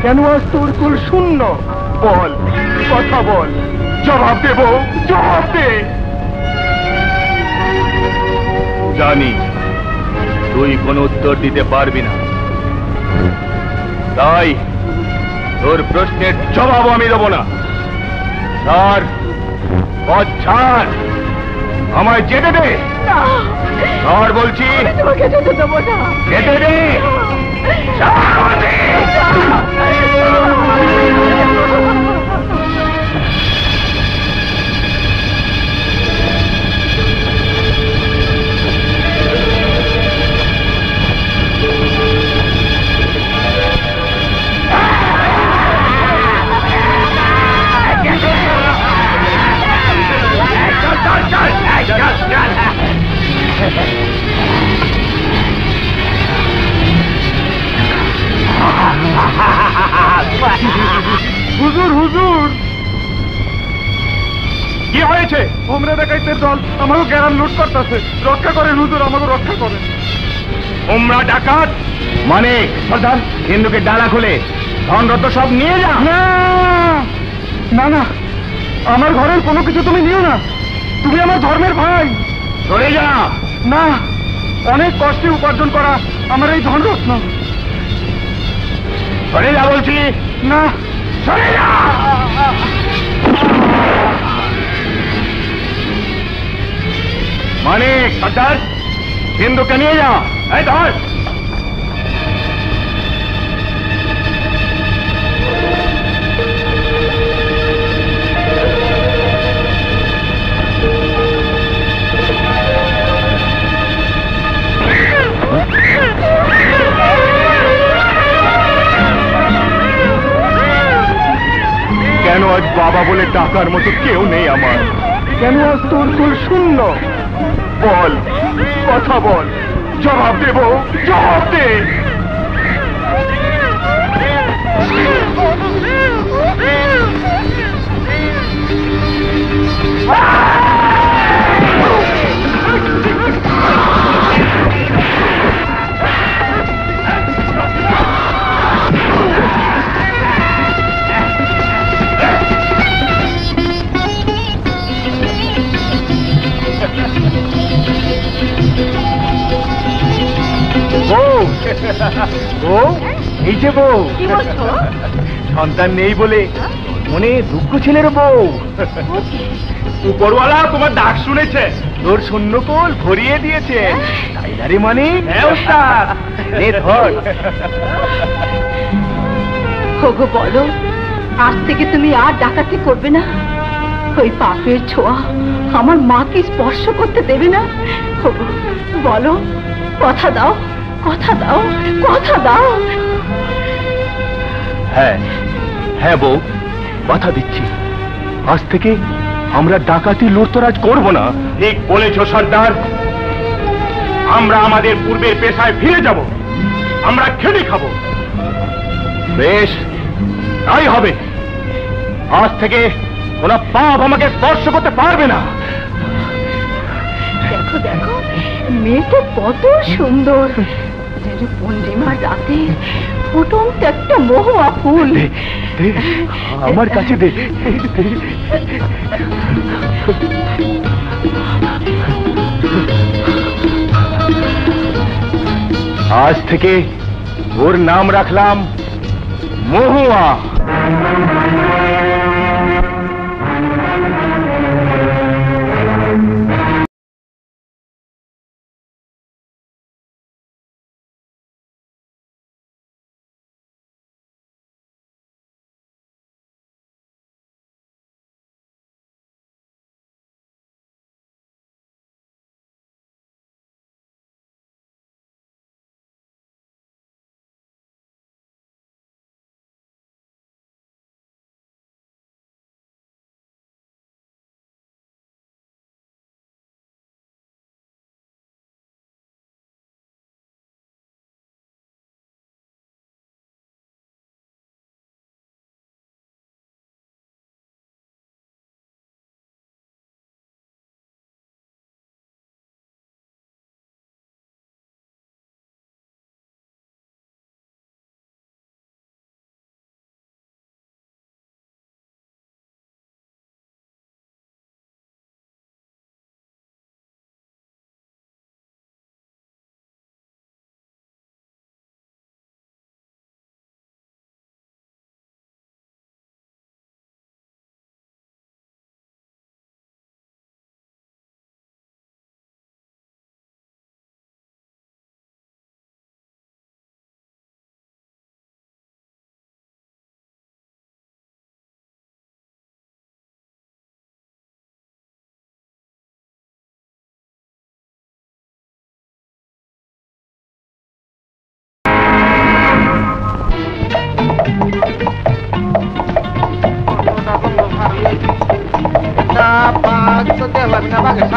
কেন আজ তোর কুল শূন্য? বল, কথা বল, জবাব দেব, জবাব দে। জানি তুই কোনো উত্তর দিতে পারবি না, তাই তোর প্রশ্নের জবাব আমি দেবো না। স্যার, পথ ছাড়, আমায় যেতে দে। স্যার বলছি, যেতে দে। হুজুর, হুজুর, কি হয়েছে? হোমরা ডাকাইতের দল আমাকে গ্রাম লুট করতেছে। রক্ষা করেন হুজুর, আমাকে রক্ষা করেন। তোমরা ডাকাত? মানে সর্দার, হিন্দুকে ডালা খুলে ধনরত্ন সব নিয়ে যা। না না না, আমার ঘরের কোনো কিছু তুমি নিও না। তুমি আমার ধর্মের ভাই। চলে যা। না, অনেক কষ্টে উপার্জন করা আমার এই ধনরত্ন। চলে যা বলছি। না, চলে যা। মানে সর্দার, হিন্দুকে নিয়ে যা। এই ধর। কেন আজ বাবা বলে ডাকার মতো কেউ নেই আমার? কেন আজ তোর কুল শূন্য? বল, কথা বল, জবাব দেব, জবাব দে। বউ, বউ, এই যে বউ। সন্তান নেই বলে মনে দুঃখ ছেলের বউ। উপরওয়ালা তোমার ডাক শুনেছে, তোর শূন্যকোল ভরিয়ে দিয়েছে। তাই না রে? মানে ধর। ওগো বলো, আজ থেকে তুমি আর ডাকাতি করবে না? ওই পাপের ছোঁয়া আমার মাকে স্পর্শ করতে দেবে না? ওগো বলো, কথা দাও, কথা দাও, কথা দাও। হ্যাঁ হ্যাঁ বউ, কথা দিচ্ছি, আজ থেকে আমরা ডাকাতি লুটতরাজ করব না। ঠিক বলেছ সর্দার, আমরা আমাদের পূর্বের পেশায় ফিরে যাব। আমরা খেটে খাবো। বেশ, তাই হবে। আজ থেকে কোন পাপ আমাকে স্পর্শ করতে পারবে না। দেখো দেখো, মেয়েটা কত সুন্দর, যেন পূর্ণিমার রাতে ফুটন্ত একটা মহুয়া ফুল। আমার কাছে দে। আজ থেকে ওর নাম রাখলাম মহুয়া।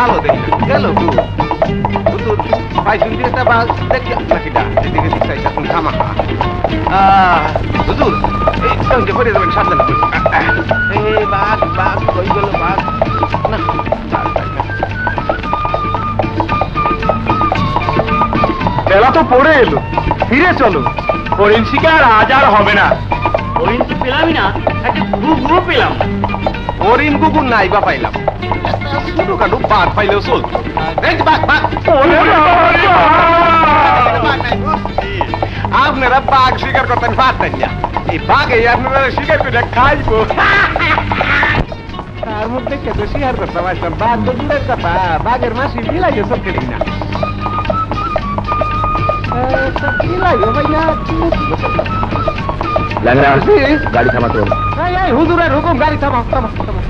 ভালো দেই না গেল গু হুজুর পাইছুন দিয়ে একটা বাস দেখি নাকি দা এদিকে দিকটা এখন থামা হুজুর এই সঙ্গে পড়ে যাবেন সাবধানে এই বাঘ বাঘ কই গেল বাঘ না বেলা তো পড়ে এলো, ফিরে চলো। হরিণ শিকার আজ আর হবে না। হরিণ তো পেলামই না, একটা ঘুঘু পেলাম। হরিণ গুগু নাই বা পাইলাম ছোটখাটো বাঘ পাইলেও চলতো বাঘ বাঘ আপনারা বাঘ শিকার করতেন পারতেন না, এই বাঘে আপনারা শিকার করে খাইবো। তার মধ্যে খেতে শিকার করতে পারতাম, বাঘ তো দূরের কথা, বাঘের মাসি বিলাইয়ে চলতে দিই না। গাড়ি থামা তোর। হুজুরের হুকুম, গাড়ি থামাও থামাও থামাও।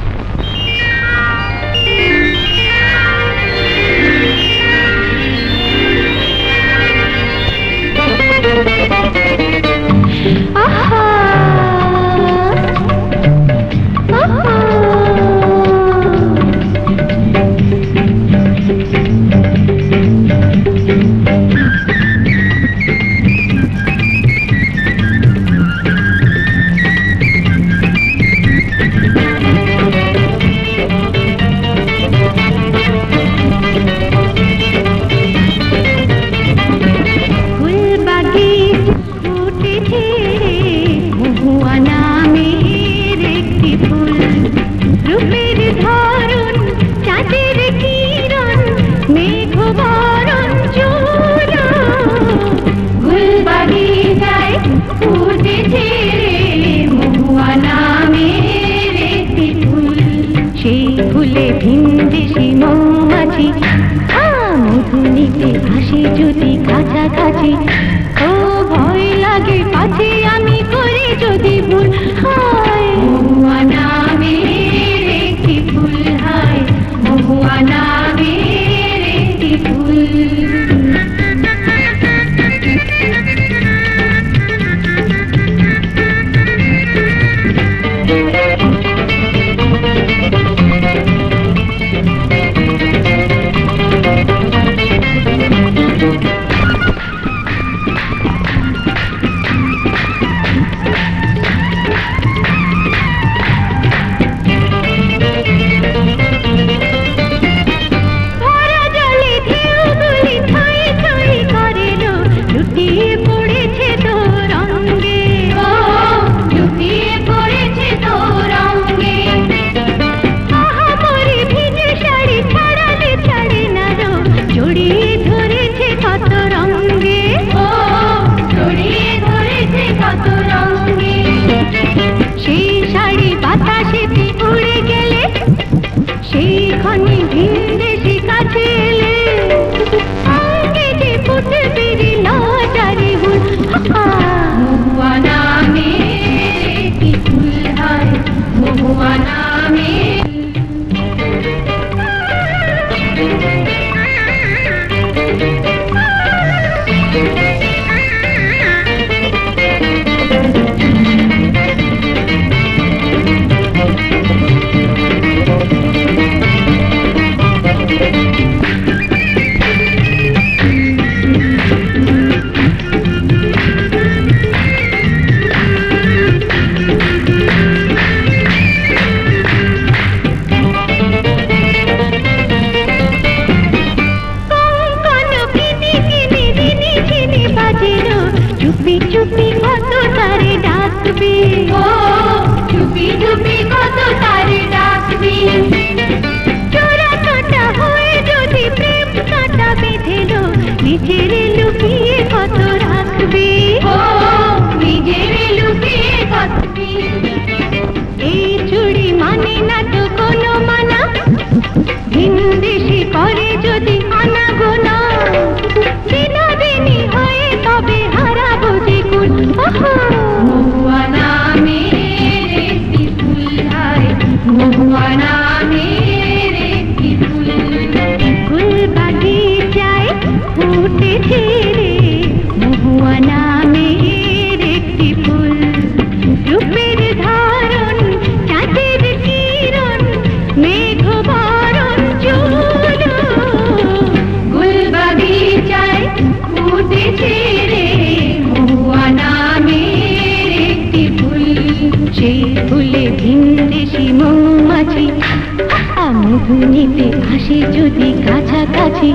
নিতে আসে যদি কাছাকাছি,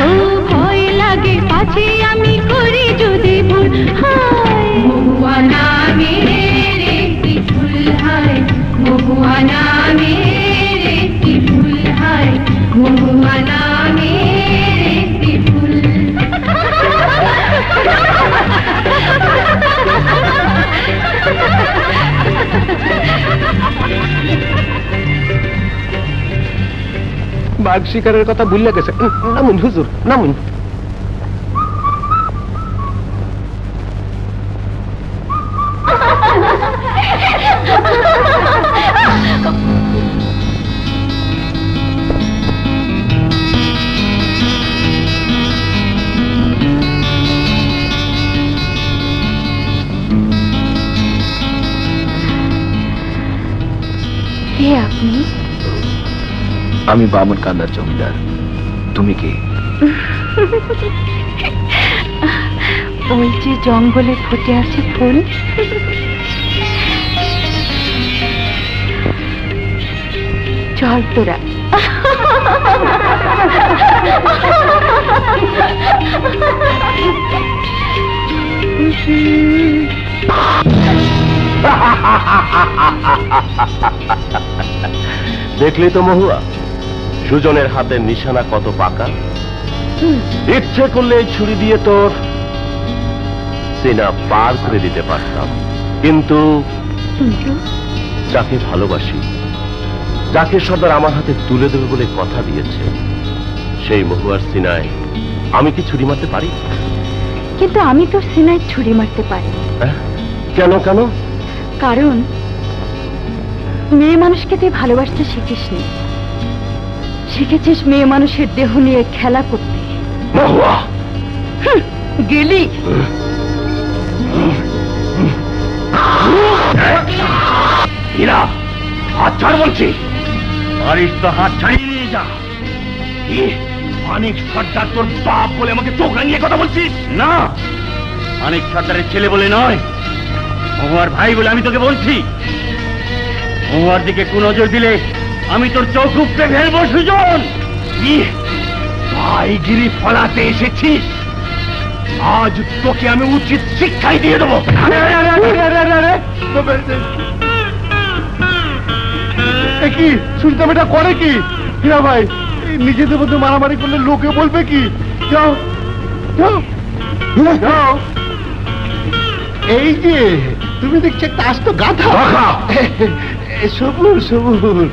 ও ভয় লাগে পাছে আমি করি যদি ভুল। হায় মহুয়া নামের একটি ফুল হায়, মহুয়া নামের একটি ফুল হায়, মহুয়া নামের একটি ফুল। বাঘ শিকারের কথা ভুলে গেছে। নামুন হুজুর, নামুন। কে আপনি? আমি বামন কান্দার জমিদার। তুমি কে? ওই যে জঙ্গলে ফুটে আছে ফুল, চল তোরা। দেখলি তো মহুয়া, সুজনের হাতের নিশানা কত পাকা। ইচ্ছে করলে এই ছুরি দিয়ে তোর সিনা পার করে দিতে পারতাম, কিন্তু যাকে ভালোবাসি, যাকে সর্দার আমার হাতে তুলে দেবে বলে কথা দিয়েছে, সেই মহুয়ার সিনায় আমি কি ছুরি মারতে পারি? কিন্তু আমি তোর সিনায় ছুরি মারতে পারি। কেন কেন? কারণ মেয়ে মানুষকে তুই ভালোবাসতে শিখিসনি, শিখেছিস মেয়ে মানুষের দেহ নিয়ে খেলা করতে। মহুয়া গেলি হীরা, হাত ছাড় বলছি। পারিস তো হাত ছাড়িয়ে নিয়ে যা। অনেক সর্দার তোর বাপ বলে আমাকে চোখ রাঙিয়ে কথা বলছিস? না, অনেক সর্দারের ছেলে বলে নয়, মহুয়ার ভাই বলে আমি তোকে বলছি। মহুয়ার দিকে কুনজর দিলে আমি তোর চোখ উপড়ে ফেলবো সুজন। ভাইগিরি ফলাতে এসেছিস, আজ তোকে আমি উচিত শিক্ষাই দিয়ে দেবো। কি শুনতাম, এটা করে কি? হীরা ভাই, নিজেদের মধ্যে মারামারি করলে লোকে বলবে কি? যাও যাও যাও। এই যে তুমি দেখছি একটা আস্ত গাধা। সবুর সবুর,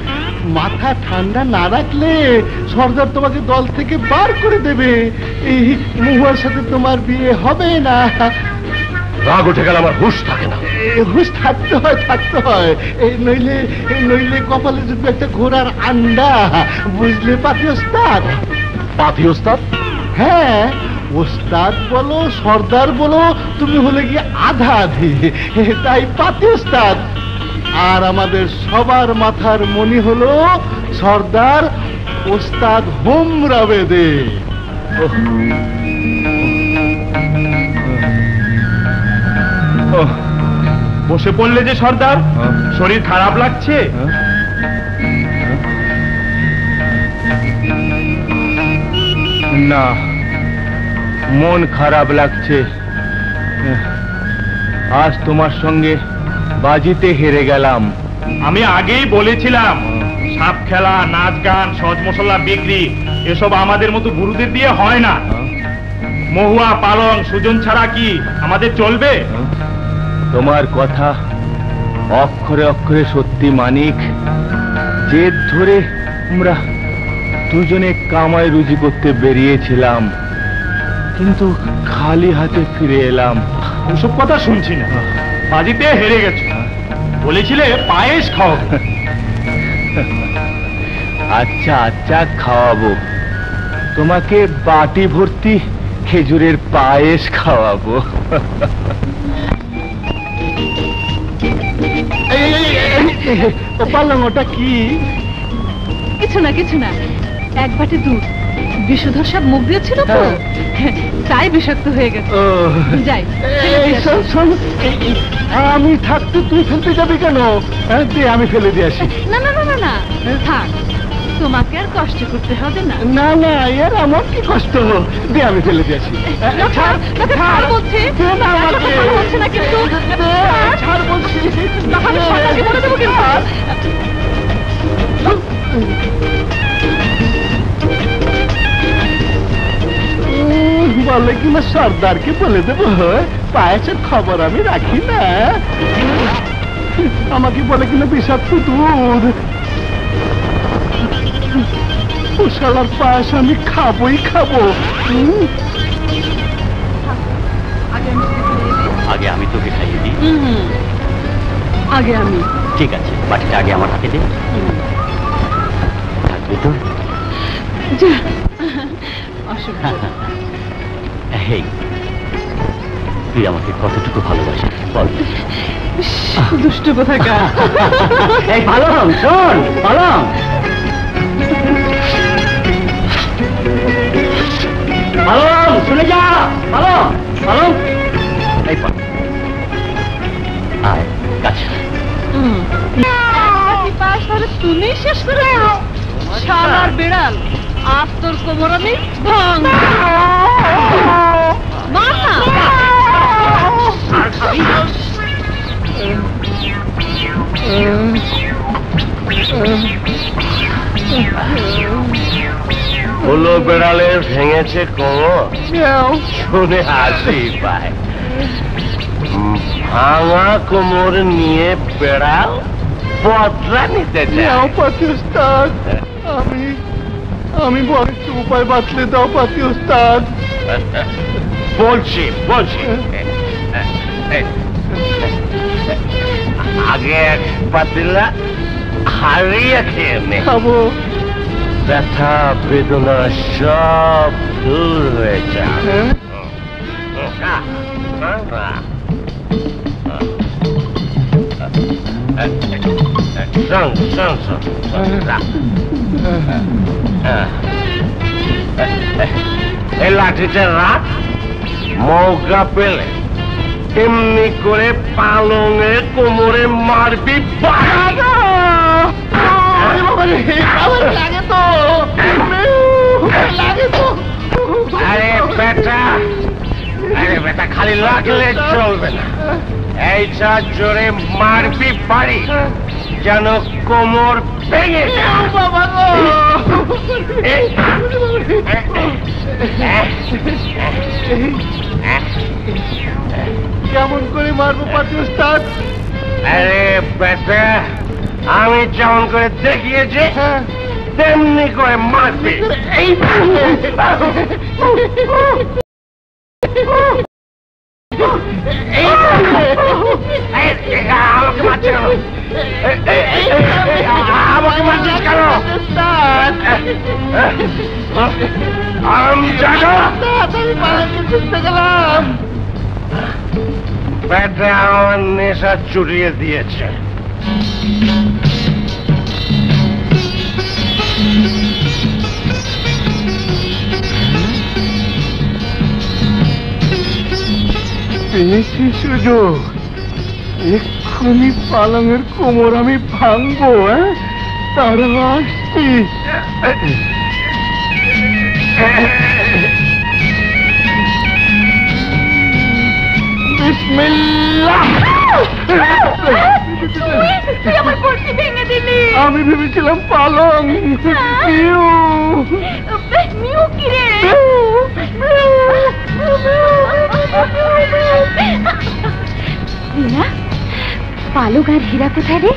মাথা ঠান্ডা না রাখলে সর্দার তোমাকে দল থেকে বার করে দেবে। এই মহুয়ার সাথে তোমার বিয়ে হবে না। রাগ উঠে গেল, আমার হুঁশ থাকে না। হুঁশ থাকতে হয়, থাকতে হয়। এই নইলে কপালে যদি একটা ঘোড়ার আন্ডা, বুঝলে পাতি ওস্তাদ? পাতি ওস্তাদ? হ্যাঁ, ওস্তাদ বলো সর্দার বলো, তুমি হলে গিয়ে আধা আধি, তাই পাতি ওস্তাদ। আর আমাদের সবার মাথার মনি হলো সর্দার ওস্তাদ হোমরা বেদে। বসে পড়লে যে সর্দার, শরীর খারাপ লাগছে? না, মন খারাপ লাগছে। আজ তোমার সঙ্গে বাজিতে হেরে গেলাম। আমি আগেই বলেছিলাম, সাপ খেলা, নাচ গান, সহজ মশলা বিক্রি, এসব আমাদের মতো গুরুদের দিয়ে হয় না। মহুয়া, পালং, সুজন ছাড়া কি আমাদের চলবে? তোমার কথা অক্ষরে অক্ষরে সত্যি মানিক। জেদ ধরে আমরা দুজনে কামাই রুজি করতে বেরিয়েছিলাম, কিন্তু খালি হাতে ফিরে এলাম। ওসব কথা শুনছি না, বাজিতে হেরে গেছো। বলেছিলে পায়েস খাওয়াবো। আচ্ছা আচ্ছা, খাওয়াবো তোমাকে, বাটি ভর্তি খেজুরের পায়েস খাওয়াবো। পালং, ওটা কি? কিছু না কিছু না, এক বাটি দুধ। বিষধর সব মুখ দিয়েছিল তো, তাই বিষাক্ত হয়ে গেছে। যাই, শোন শোন, আমি থাকতে তুই ফেলতে যাবি কেন? দে, আমি ফেলে দিয়ে আসি। না না না না না, থাক, তোমাকে আর কষ্ট করতে হবে না। না না, এর আমার কি কষ্ট, দে আমি ফেলে দিয়েছি। বলছি না আমাকে হচ্ছে না কিন্তু ছাড় বলছি। বলে দেবো কিন্তু। বলে কিনা সর্দারকে বলে দেবো পায়েসের খবর আমি রাখি না। আমাকে বলে কিনা বিষাক্ত দুধ, শালার পায়েস আমি খাবোই খাবো। আগে আমি তোকে খাইয়ে দিই। আগে আমি। ঠিক আছে, বাটিটা আগে আমার হাতে দে। থাকবি তো? এই, তুই আমাকে কতটুকু ভালোবাসিস বল? দুষ্ট কোথাকার। এই পালং, শোন পালং, পালং শুনে যা। পালং, পালং, এই পালং আয় কাছে। তুমি শেষ করে শালার বিড়াল, আজ তোর কোমর আমি ভাঙ। হলো বেড়ালের ভেঙেছে কোমর, শুনে হাসি পায়। ভাঙা কোমর নিয়ে বেড়াল বদলা নিতে চায়। পাতি উস্তাদ, আমি বড় একটু উপায় বাতলে দাও পাতি উস্তাদ। বলছি বলছি, আগে এক পাতিলা হারিয়ে খেয়ে নে, খাবো। ব্যথা বেদনা সব দূর হয়ে যাবে। শোন শোন শোন, এই লাঠিটা রাখ, মৌকা পেলে এমনি করে পালঙের কোমরে মারবি। আরে বেটা, আরে বেটা, খালি লাগলে চলবে না, এইটা জোরে মারবি বাড়ি যেন কোমর ভেঙে যায়। কেমন করে মারবো পাতি উস্তাদ? আরে বেটা, আমি যেমন করে দেখিয়েছি তেমনি করে মারবি। আমাকে মারছে কেন? আমাকে মারছিস কেন? আমি জানো খুঁজতে গেলাম। পেটে আমার নেশা চুরিয়ে দিয়েছে। পেয়েছি সুযোগ, এক্ষুনি পালঙের কোমর আমি ভাঙবো। তারা আসছি। বিসমিল্লাহ। আমি ভেবেছিলাম পালং। পালক আর হীরা কোথায় রে?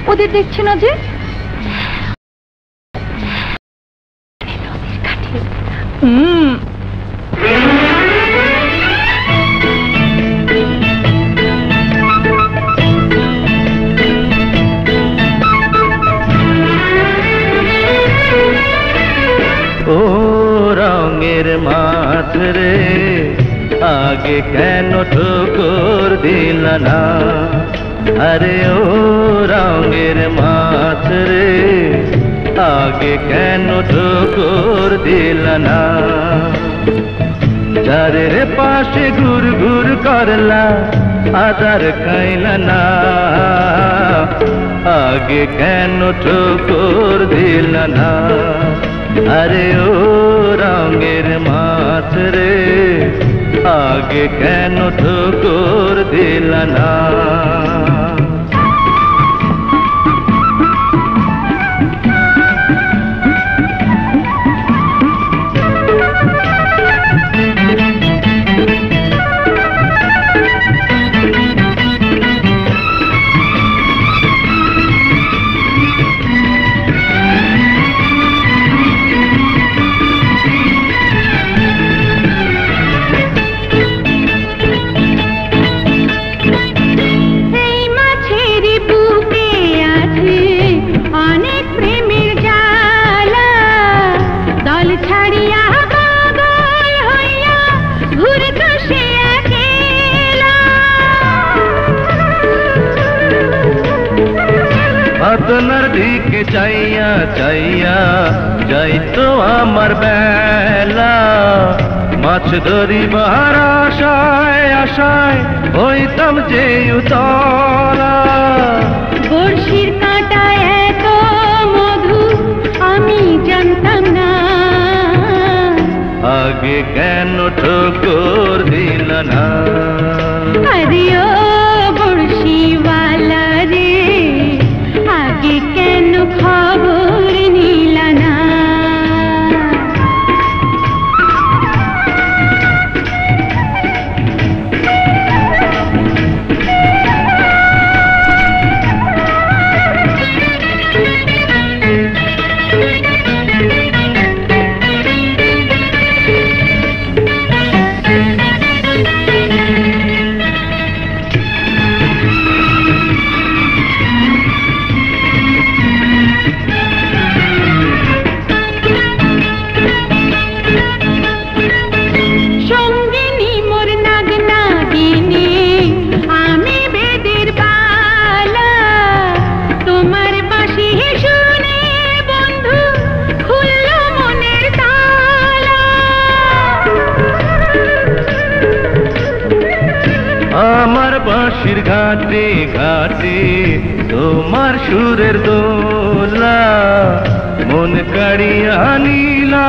ওদের দেখছে না যে? ও রঙের মাছ রে, আগে কেন ঠোকর দিল না? আরে ও রঙের মাছ রে, আগে কেন ঠোকর দিল না? চারের পাশে ঘুর ঘুর করলা, আদার খাইল না। আগে কেন ঠোকর দিল না? আরে ও রঙের মাছ রে, আগে কেন ঠোকর দিল না? আপনার দিকে চাইয়া চাইয়া যাইতো আমার বেলা, মাছ ধরিবার আশায় আশায় হইতাম যে উতলা। বড়শির কাঁটায় এত মধু আমি জানতাম না, আগে কেন ঠোকর দিল না? আরে ও বড়শিওয়ালা রে, আগে কেন খবর নিল না? আমার বাঁশির ঘাটে ঘাটে তোমার সুরের দোলা, মন কাড়িয়া নীলা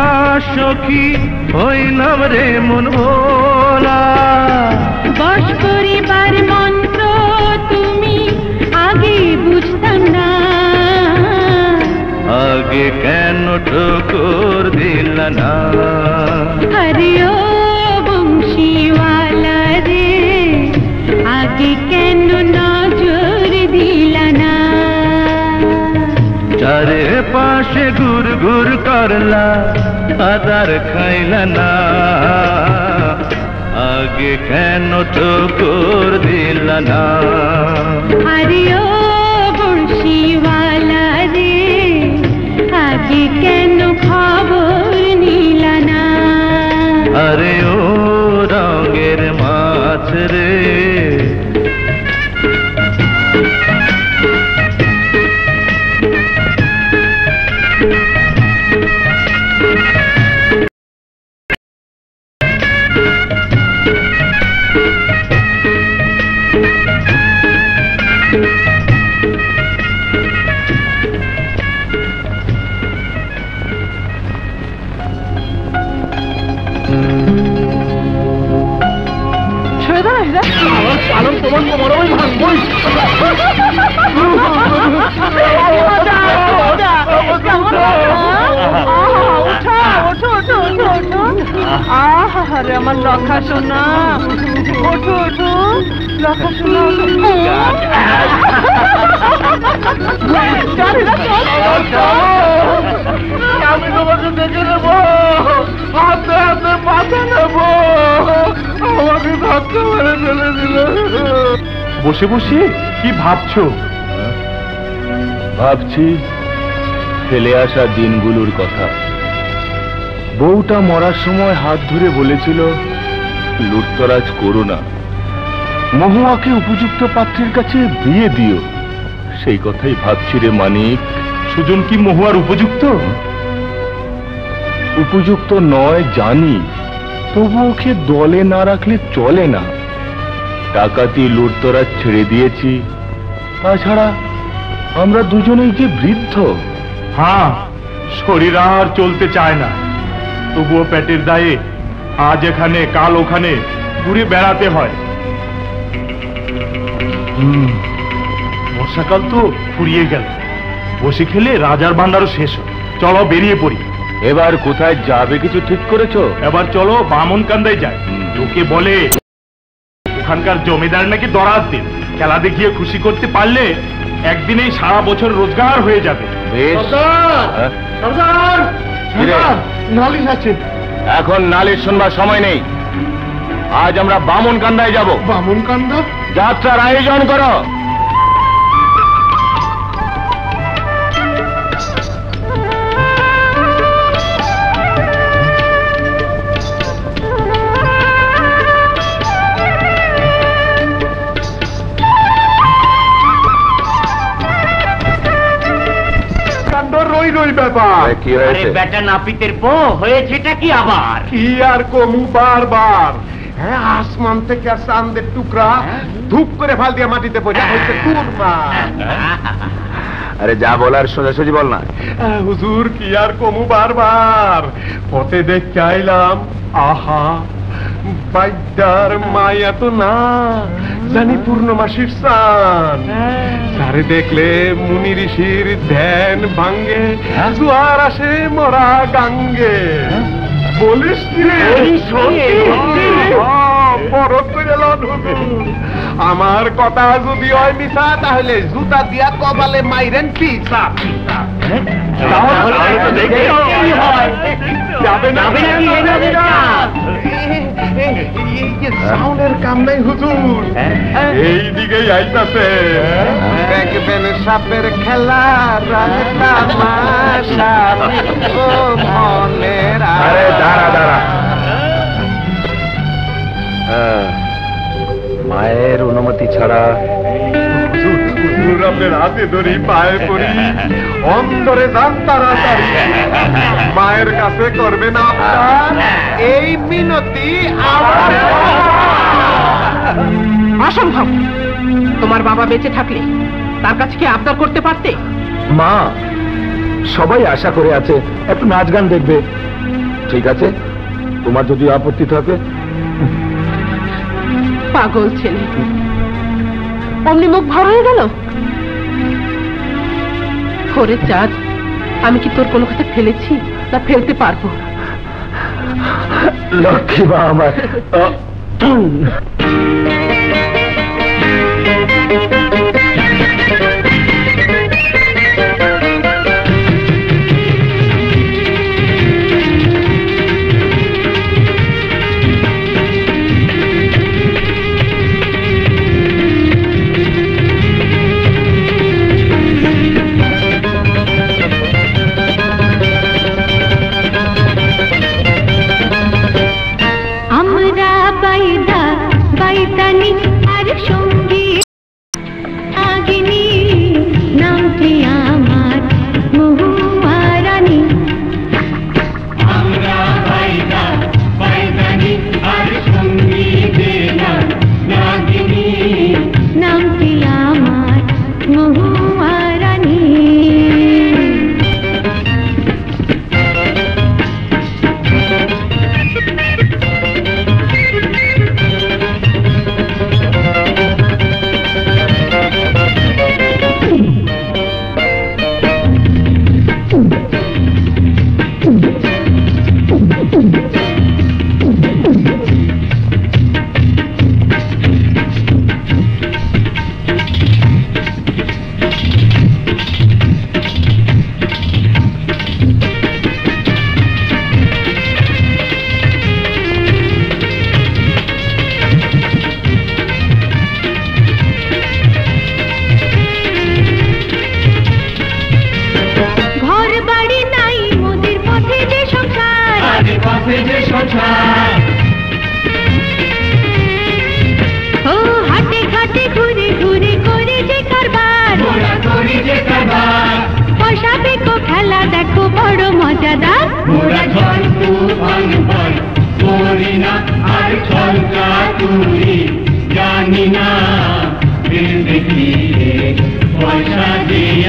সখী হইলাম রে মন ভোলা। বশ করিবার মন্ত্র তুমি আগে বুঝতাম না, আগে কেন ঠোকর দিল না? আরে ও বংশীওয়ালা রে, আগে কেন নজর দিল না? চারে পাশে ঘুর ঘুর করলা, আদার খাইল না, আগে কেন ঠোকর দিল না? আরে ও বড়শিওয়ালা রে, আগে কেন খবর নিল না? আরে ও রঙের মাছ রে, পালন তোমার কোমর ওই ভাঙবই। আরে আমার লক্ষা সোনা, ওঠো ওঠো লক্ষা সোনা। আমি তোমাকে দেখে নেবো, হাতে হাতে মাথা নেবো, আমাকে ধাক্কা মেরে ফেলে দিল। বসে বসে কি ভাবছো? ভাবছি ফেলে আসা দিনগুলোর কথা। বউটা মরার সময় হাত ধরে বলেছিল, লুটতরাজ করো না, মহুয়াকে উপযুক্ত পাত্রের কাছে বিয়ে দিও। সেই কথাই ভাবছি রে মানিক। সুজন কি মহুয়ার উপযুক্ত? উপযুক্ত নয় জানি, তবু ওকে দলে না রাখলে চলে না। ডাকাতি লুটতরাজ ছেড়ে দিয়েছি, তাছাড়া আমরা দুজনেই যে বৃদ্ধ। হ্যাঁ, শরীর আর চলতে চায় না, তবুও পেটের দায়ে আজ এখানে কাল ওখানে ঘুরে বেড়াতে হয়। বর্ষাকাল তো ফুরিয়ে গেল, বসে খেলে রাজার ভান্ডারও শেষ হয়। চলো বেরিয়ে পড়ি। এবার কোথায় যাবে কিছু ঠিক করেছো? এবার চলো বামনকান্দায় যাই। লোকে বলে ওখানকার জমিদার নাকি দরাজ দিন, খেলা দেখিয়ে খুশি করতে পারলে একদিনেই সারা বছর রোজগার হয়ে যাবে। বেশ, হ্যাঁ? সর্দার, সর্দার, নালিশ আছে। এখন নালিশ শুনবার সময় নেই। আজ আমরা বামনকান্দায় যাব। বামনকান্দা? যাত্রার আয়োজন করো। রই রই ব্যাপার। কি হয়েছে? বেটা নাপিতের পো হয়েছেটা কি আবার? কি আর কমু বারবার। হ্যাঁ, আসমান থেকে চাঁদের টুকরা ধূপ করে ফাল দিয়ে মাটিতে পড়ে হয়েছে চুরমা। আরে যা বলার সোজাসুজি বল না। হুজুর, কি আর কমু বারবার। পথে দেখতে আইলাম, আহা বাইদার মায়া তো না জানি পূর্ণমাসীর চান। সারে দেখলে মুনি ঋষির ধ্যান ভাঙ্গে, জোয়ার আসে মরা গাঙ্গে। বলিস কি রে? বরফ করে লন হুজুর। আমার কথা যদি হয় মিছা, তাহলে জুতা দিয়া কপালে মাইরেন পিছা পিছা। যাবে না? সাউন্ডের কাম নাই হুজুর, এই দিকেই আইতাছে। দেখবেন সাপের খেলা, তামাশা মনের। আরে দাঁড়া দাঁড়া। মায়ের অনুমতি ছাড়া হুজুর, আপনার হাতে ধরি পায়ে পড়ি, অন্তরে যান তাড়াতাড়ি। মায়ের কাছে করবেন আপনার এই মিনতি। অসম্ভব। তোমার বাবা বেঁচে থাকলে তার কাছে কি আবদার করতে পারতে? মা, সবাই আশা করে আছে একটু নাচ গান দেখবে। ঠিক আছে, তোমার যদি আপত্তি থাকে। পাগল ছেলে, অমনি মুখ ভর হয়ে গেল। ওরে চাঁদ, আমি কি তোর কোনো কথা ফেলেছি না ফেলতে পারবো? লক্ষ্মী মা আমার। জানি না, দিল দেখিয়ে পয়সা দিয়ে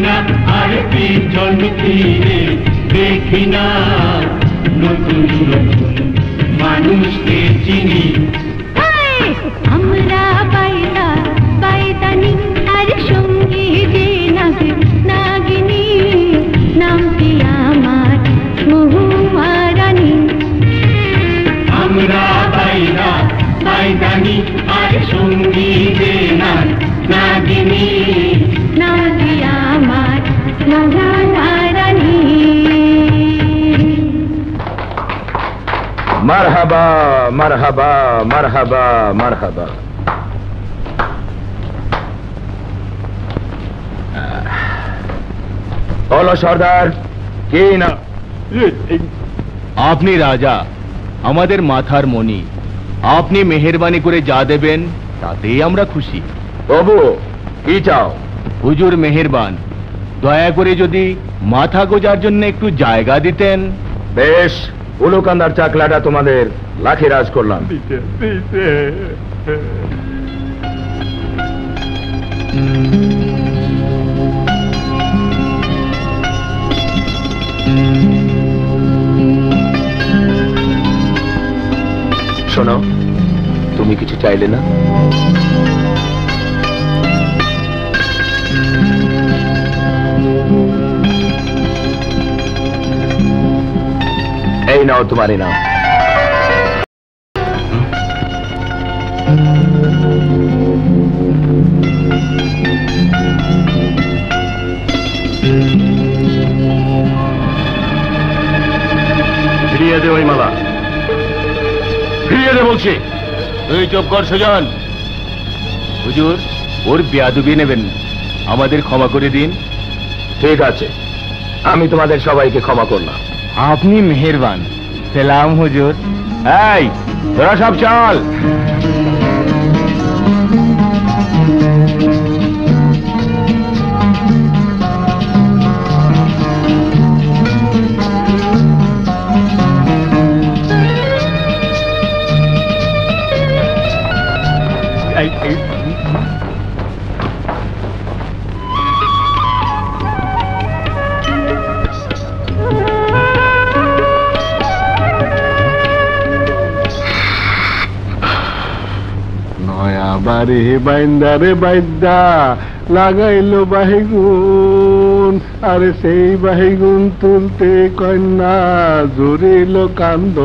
না আর পিছন ফিরে দেখি না, নতুন নতুন মানুষকে চিনি। আমরা বাইদা বাইদানি আর সঙ্গী যে নাগে নাগিনী, নামটি আমার মহুয়া রানী। আমরা বাইদা বাইদানি আর সঙ্গী যে নাগিনী, নামটি আমার মহুয়া রানী। মারহাবা মারহাবা মারহাবা মারহাবা। বলো সর্দার, কি না? আপনি রাজা, আমাদের মাথার মণি, আপনি মেহেরবানি করে যা দেবেন তাতেই আমরা খুশি। তবু কি চাও? হুজুর মেহেরবান, দয়া করে যদি মাথা গোজার জন্য একটু জায়গা দিতেন। বেশ, উলুকান্দার চাকলাটা তোমাদের লাঠিরাজ করলাম। শোনো, তুমি কিছু চাইলে না? এই নাও তোমারই নাও। ফিরিয়ে দে ওই মালা, ফিরিয়ে দে বলছি। তুই চুপ কর সুজন। হুজুর, ওর বেয়াদবি নেবেন না, আমাদের ক্ষমা করে দিন। ঠিক আছে, আমি তোমাদের সবাইকে ক্ষমা করলাম। আপনি মেহেরবান। সালাম হুজুর। এই তোরা সব চল। বারে বাইন্দা রে বাইন্দা লাগাইলো বাহিগুন, আরে সেই বাহিগুন তুলতে কন্যা জুড়িল কান্দ।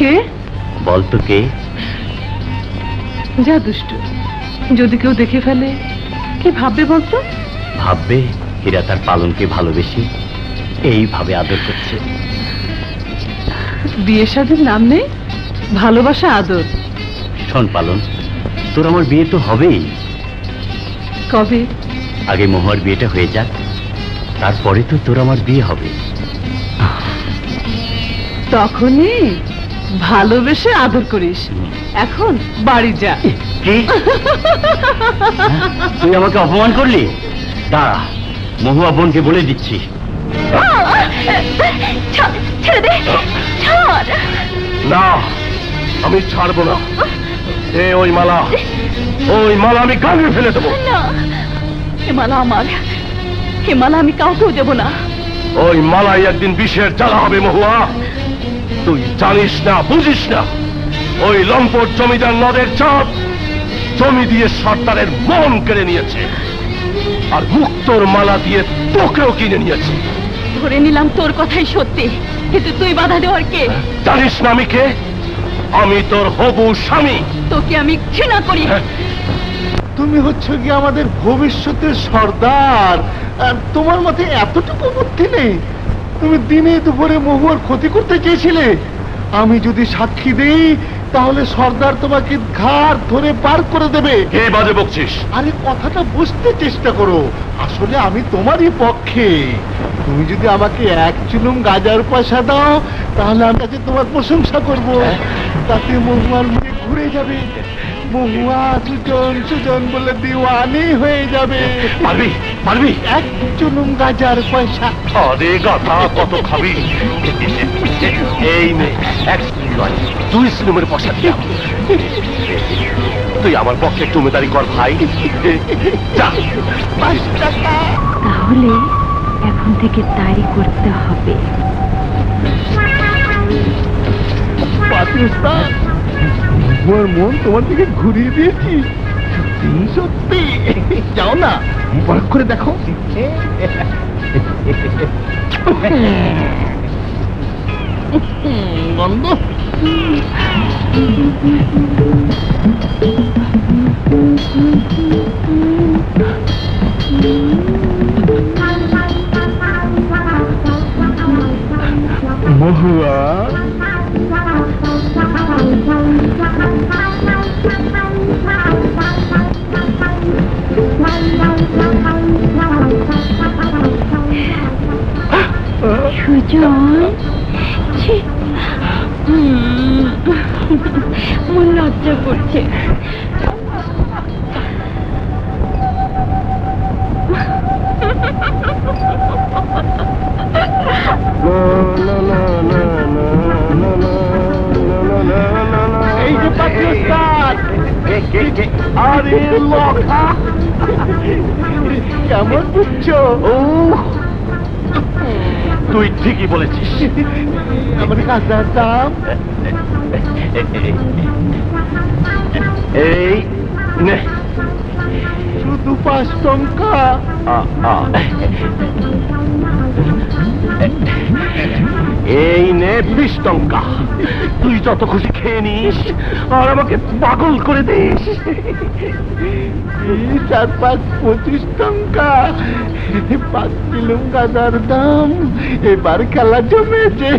কে? বলতো কে? যা দুষ্ট, যদি কেউ দেখে ফেলে কি ভাববে বলতো? ভাববে হীরা তার পালনকে ভালোবেসে এইভাবে আদর করছে। বিয়ে শাদীর নাম নেই, ভালোবাসা আদর। শোন পালন, তোর আমার বিয়ে তো হবেই। কবে? আগে মহুয়ার বিয়েটা হয়ে যাক, তারপরে তো তোর আমার বিয়ে হবে। তখনই ভালোবেসে আদর করিস। এখন বাড়ি যা। কি? তুই আমাকে অপমান করলি? দাঁড়া, মহুয়া বোনকে বলে দিচ্ছি। ছেড়ে দে, ছাড়। না, আমি ছাড়বো না। ওই মালা, ওই মালা আমি গালে ফেলে দেবো। না, এ মালা আমার, এ মালা আমি কাউকেও দেব না। ওই মালাই একদিন বিষের জ্বালা হবে মহুয়া। তুই জানিস না, বুঝিস না, ওই লম্পট জমিদার নদের চাপ জমি দিয়ে সর্দারের মন কেড়ে নিয়েছে, আর মুক্তোর মালা দিয়ে তোকেও কিনে নিয়েছে। ধরে নিলাম তোর কথাই সত্যি, কিন্তু তুই বাধা দেওয়ার কে? জানিস না আমি কে? আমি তোর হবু স্বামী। তোকে আমি ঘৃণা করি। তুমি হচ্ছে কি আমাদের ভবিষ্যতের সর্দার, আর তোমার মতে এতটুকু বুদ্ধি নেই? তুমি দিনে দুপুরে মহুয়ার ক্ষতি করতে চেয়েছিলে। আমি যদি সাক্ষী দেই তাহলে সর্দার তোমাকে ঘাড় ধরে পার করে দেবে। কে বাজে বকছিস? আরে কথাটা বুঝতে চেষ্টা করো, আসলে আমি তোমারই পক্ষে। তুমি যদি আমাকে এক চুলুম গাজার পয়সা দাও তাহলে আমি কাছে তোমার প্রশংসা করব, তাতে মহুয়ার মুখে ঘুরে যাবে। মহুয়া সুজন সুজন বলে দিওয়ানি হয়ে যাবে। পারবি পারবি? এক চুলুম গাজার পয়সা। আরে গাধা, কত খাবি? এই নে, এক নয় 2 সিনেমের পয়সা দিলাম। তুই আমার পক্ষে একটু উমেদারি কর ভাই। যা। 5 টাকা। তাহলে এখন থেকে তাই করতে হবে। পাকিস্তান, মহুয়ার মন তোমার দিকে ঘুরিয়ে দিয়েছি। সত্যি সত্যি। যাও না, পরখ করে দেখো। গন্ধ। মহুয়া, সুজন, ছি, মন লজ্জা করছে। এই যে পাকিস্তান। আরে লখা, কেমন বুঝছো? তুই ঠিকই বলেছিস। আমার কাজের দাম এই নে, শুধু 5 টাকা। এই নে 20 টাকা। তুই যত খুশি খেয়ে নিস আর আমাকে পাগল করে দিস। 20 আর 5 25 টাকা। 5 কিলো গাজার দাম। এবার খেলা জমেছে।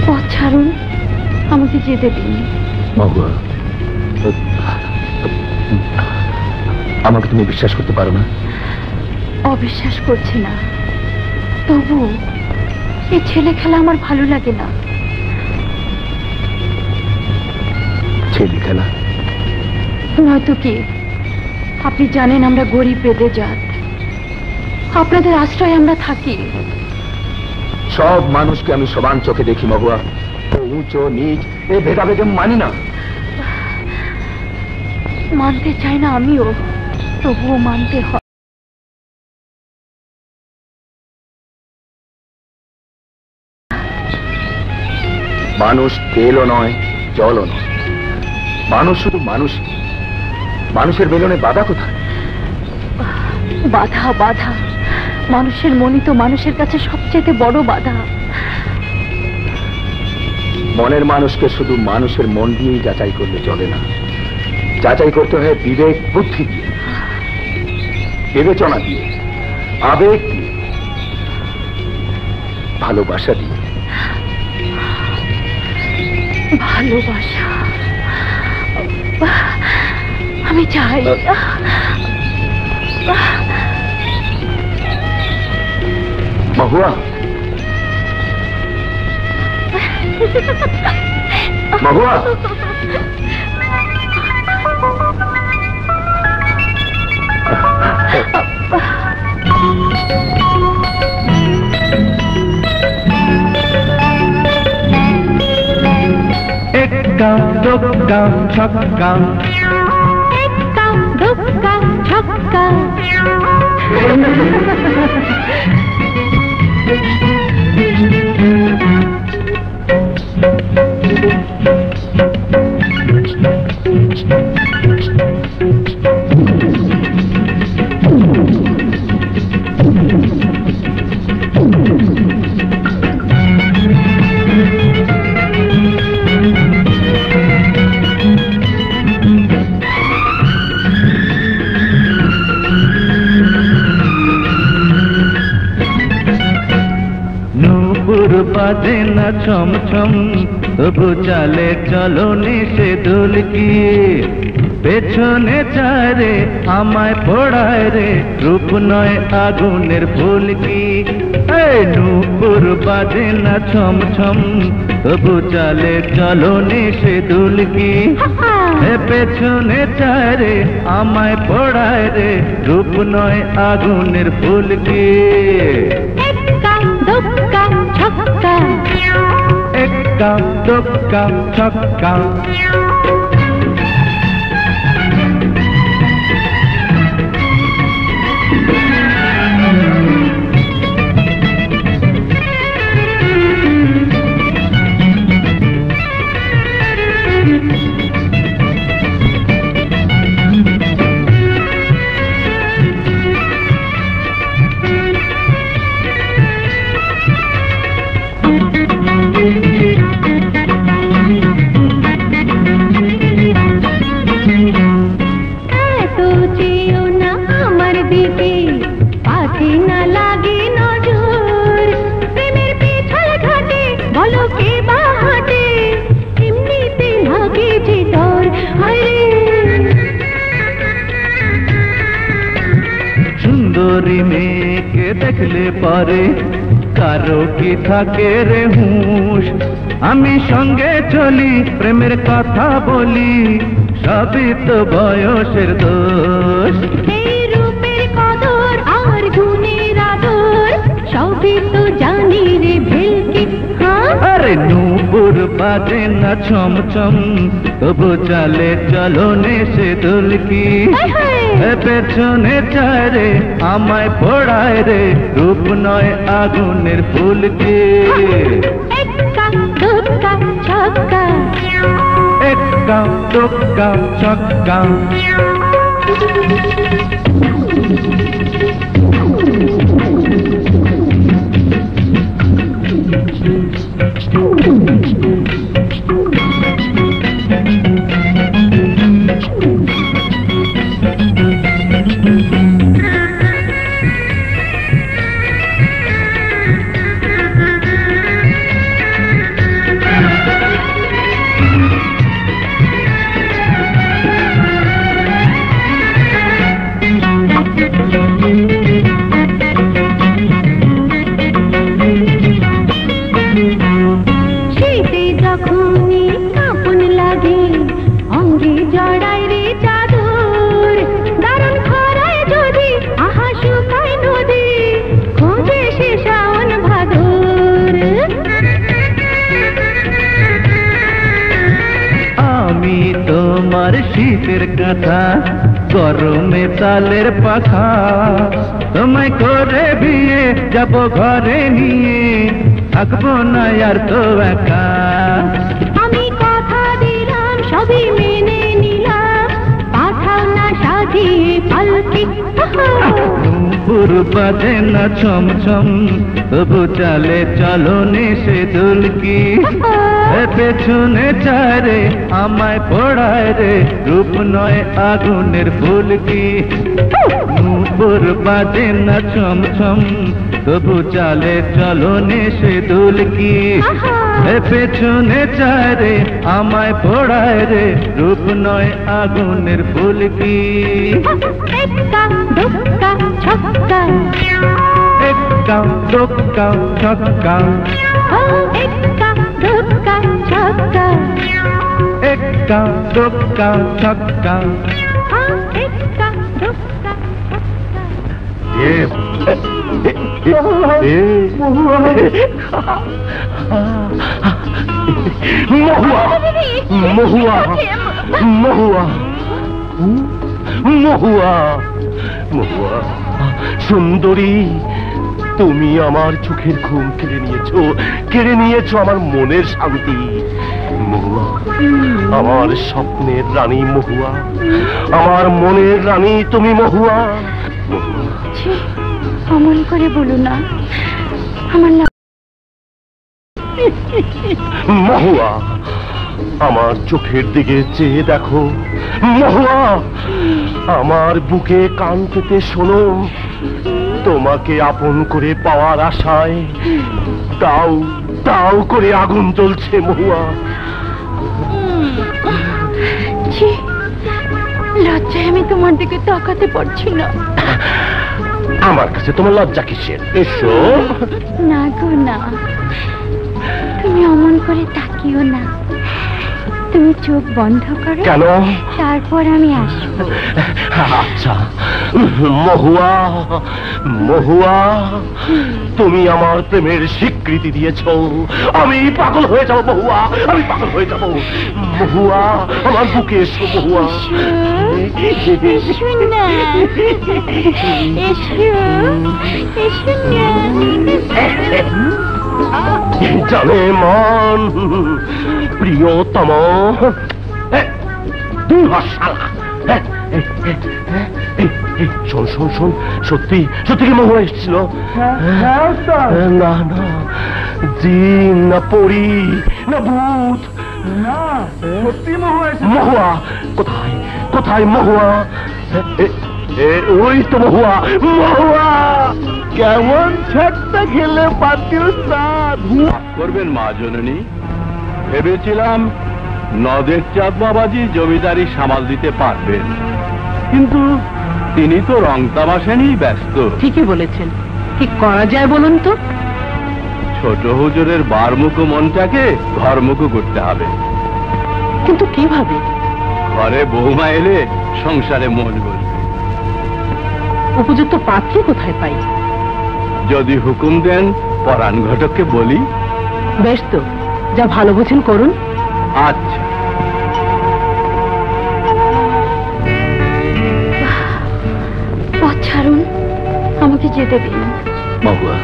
পথ ছাড়ুন, আমাকে যেতে দিন। মহুয়া, আমাকে তুমি বিশ্বাস করতে পারো না? অবিশ্বাস করছি না, তবু এই ছেলে খেলা আমার ভালো লাগে না। ছেলে খেলা নয়তো কি? আপনি জানেন আমরা গরিব বেদে জাত, আপনাদের আশ্রয়ে আমরা থাকি। সব মানুষকে আমি সমান চোখে দেখি মহুয়া। উঁচু নিচ এই ভেদাভেদে মানি না। মানতে চাই না আমিও, তবুও মানতে হয়। মানুষ তেলও নয়, জলও নয়। মানুষ শুধু মানুষ। মানুষের মিলনে বাধা কোথায়? বাধা বাধা, মানুষের মনই তো মানুষের কাছে সবচেয়ে বড় বাধা। মনের মানুষকে শুধু মানুষের মন দিয়েই যাচাই করলে চলে না, যাচাই করতে হয় বিবেক বুদ্ধি দিয়ে, বিবেচনা দিয়ে, আবেগ দিয়ে, ভালোবাসা দিয়ে। ভালোবাসা আমি চাই। মহুয়া, মহুয়া, এক গাম দো গাম ছক গাম, এক কাম দুক্কা ছক্কা। নূপুর বাজে না ছম ছম, তবু চালে চলনে সে দুলকি। পেছনে চারে আমায় পড়ায় রে, রূপ নয় আগুনের ফুলকি। এই নূপুর বাজে না ছম ছম, তবু চালে চলনে সে দুলকি। পেছনে চারে আমায় পড়ায় রে, রূপ নয় আগুনের ফুলকি। এক্কা দোক্কা ছক্কা, এক্কা দোক্কা ছক্কা। সুন্দরী মেয়েকে দেখলে পরে কারো কি থাকে রে হুঁশ। আমি সঙ্গে চলি, প্রেমের কথা বলি, সবই তো বয়সের দোষ। এই রূপের কদর আর গুণের আদর, সবই তো জানি রে ভেলকি। আরে নূপুর বাজে না ছম ছম, তবু চালে চলনে সে দুলকি। পেছনে চারে আমায় পড়ায় রে, রূপ নয় আগুনের ফুলকি। এক্কা দোক্কা ছক্কা, এক্কা দোক্কা ছক্কা। শীতের কাঁথা, গরমে তালের পাখা, তোমায় করে বিয়ে যাব ঘরে নিয়ে, থাকবো না আর তো একা। আমি কথা দিলাম সবই মেনে নিলাম, পাঠাও না সাজিয়ে পালকি। নূপুর বাজে না ছম ছম, তবু চালে চলনে সে দুলকি। পেছনে চারে আমায় পড়ায় রে, রূপ নয় আগুনের ফুলকি। নূপুর বাজে না ছম ছম, তবু চালে চলনে সে দুলকি। পেছনে চারে আমায় পড়ায় রে, রূপ নয় আগুনের ফুলকি। এক্কা দোক্কা ছক্কা, এক্কা দোক্কা ছক্কা, এক্কা দোক্কা ছক্কা, এক্কা দোক্কা ছক্কা। এক্কা দোক্কা মহুয়া, মহুয়া, মহুয়া, মহুয়া, মহুয়া, সুন্দরী, তুমি আমার চোখের ঘুম কেড়ে নিয়েছো আমার মনের শান্তি। মহুয়া, আমার স্বপ্নের রানী মহুয়া, আমার মনের রানী তুমি মহুয়া। অমন করে বলো না, আমার মহুয়া, আমার চোখের দিকে চেয়ে দেখো। মহুয়া, আমার বুকে কান পেতে শোনো, তোমাকে আপন করে পাওয়ার আশায় দাও দাও করে আগুন জ্বলছে মহুয়া। ছি, লজ্জায় আমি তোমার দিকে তাকাতে পারছি না। আমার কাছে তোমার লজ্জা কিসের? এসো। না গো না, তুমি অমন করে তাকিও না। তুমি চোখ বন্ধ করো। কেন? তারপর আমি আসবো। আচ্ছা। মহুয়া, মহুয়া, তুমি আমার প্রেমের স্বীকৃতি দিয়েছ। আমি পাগল হয়ে যাব মহুয়া, আমি পাগল হয়ে যাব। মহুয়া, আমার বুকে এসো মহুয়া। এসো না, এসো, এসো না। জানে মন প্রিয়তম, তুই শালা। শোন শোন শোন, সত্যি সত্যি কি মহুয়া এসেছিল? না না, জিন না পরি না ভূত, না সত্যি মহুয়া কোথায়? কোথায় মহুয়া? ওই তো মহুয়া, মহুয়া কেমন ছাড়টা খেলে পাতিও করবেন মা জননী। ভেবেছিলাম নদের চাঁদ বাবাজি জমিদারি সামাল দিতে পারবেন, কিন্তু তিনি তো রং তামাশা নিয়েই ব্যস্ত। ঠিকই বলেছেন, কি করা যায় বলুন তো? ছোট হুজুরের বারমুখো মনটাকে ঘরমুখো করতে হবে। কিন্তু কিভাবে? ঘরে বৌমা এলে সংসারে মন বলবে। উপযুক্ত পাত্রী কোথায় পাই? যদি হুকুম দেন পরাণ ঘটককে বলি। বেশ তো, যা ভালো বোঝেন করুন। আচ্ছা। পথ ছাড়ুন, আমাকে যেতে দিন। মহুয়া,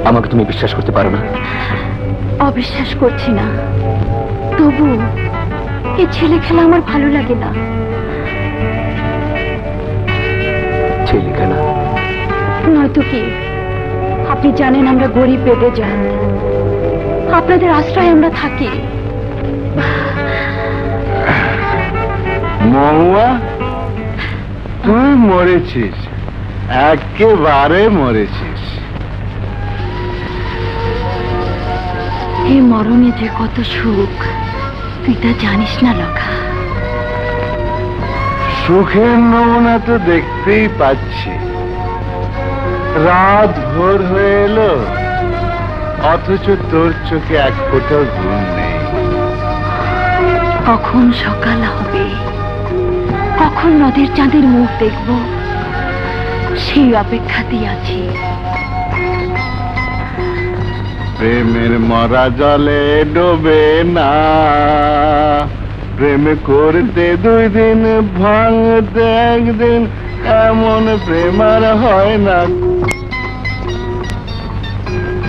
আমাকে তুমি বিশ্বাস করতে পারো না? অবিশ্বাস করছি না, তবু এই ছেলে খেলা আমার ভালো লাগে না। ছেলে খেলা নয়তো কি? আপনি জানেন আমরা গরিব পেটে যান, আপনাদের আশ্রয় আমরা থাকি। মহুয়া, তুই মরেছিস, একেবারে মরেছিস। এই মরণে যে কত সুখ তুই তা জানিস না লখা। সুখের নমুনা তো দেখতেই পাচ্ছি। রাত ভোর হয়ে এলো, অথচ তোর চোখে এক ফোঁটাও ঘুম নেই। কখন সকাল হবে, কখন নদীর চাঁদের মুখ দেখব, সেই অপেক্ষাতেই আছি। প্রেমের মরা জলে ডোবে না, প্রেম করতে 2 দিন, ভাঙতে 1 দিন, এমন প্রেম আর হয় না।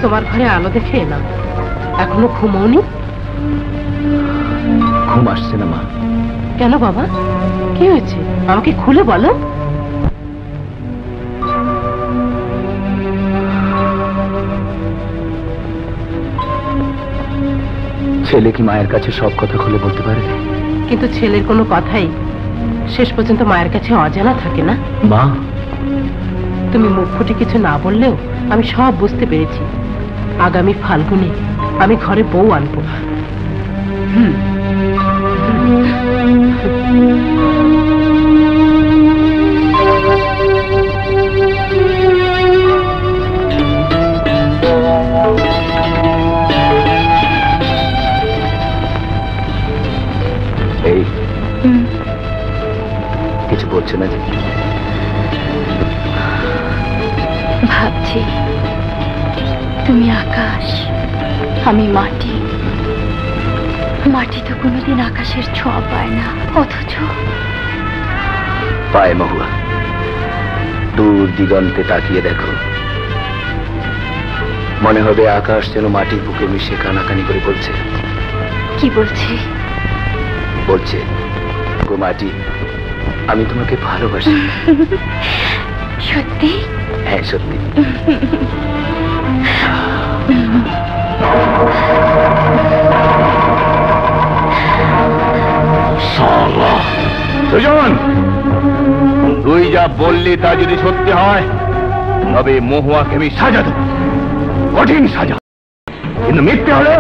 তোমার ঘরে আলো দেখে এলাম, এখনো ঘুমোনি? ঘুম আসছে না মা। কেন বাবা, কি হয়েছে আমাকে খুলে বলো। ছেলে কি মায়ের কাছে সব কথা খুলে বলতে পারে? কিন্তু ছেলের কোনো কথাই শেষ পর্যন্ত মায়ের কাছে অজানা থাকে না। মা, তুমি মুখ ফুটে কিছু না বললেও আমি সব বুঝতে পেরেছি। আগামী ফাল্গুনে আমি ঘরে বউ আনবো। এই কিছু বলছে না যে? ভাবছি তুমি আকাশ, আমি মাটি। মাটি তো কোনোদিন আকাশের ছোঁয়া পায় না, অথচ পায় মহুয়া। দূর দিগন্তে তাকিয়ে দেখো, মনে হবে আকাশ যেন মাটির বুকে মিশে কানাকানি করে বলছে। কি বলছে? বলছে, গো মাটি, আমি তোমাকে ভালোবাসি। সত্যি? হ্যাঁ সত্যি। সুজন, তুই যা বললি তা যদি সত্যি হয় তবে মহুয়াকে আমি সাজা দেব, কঠিন সাজা। কিন্তু মিথ্যে হলে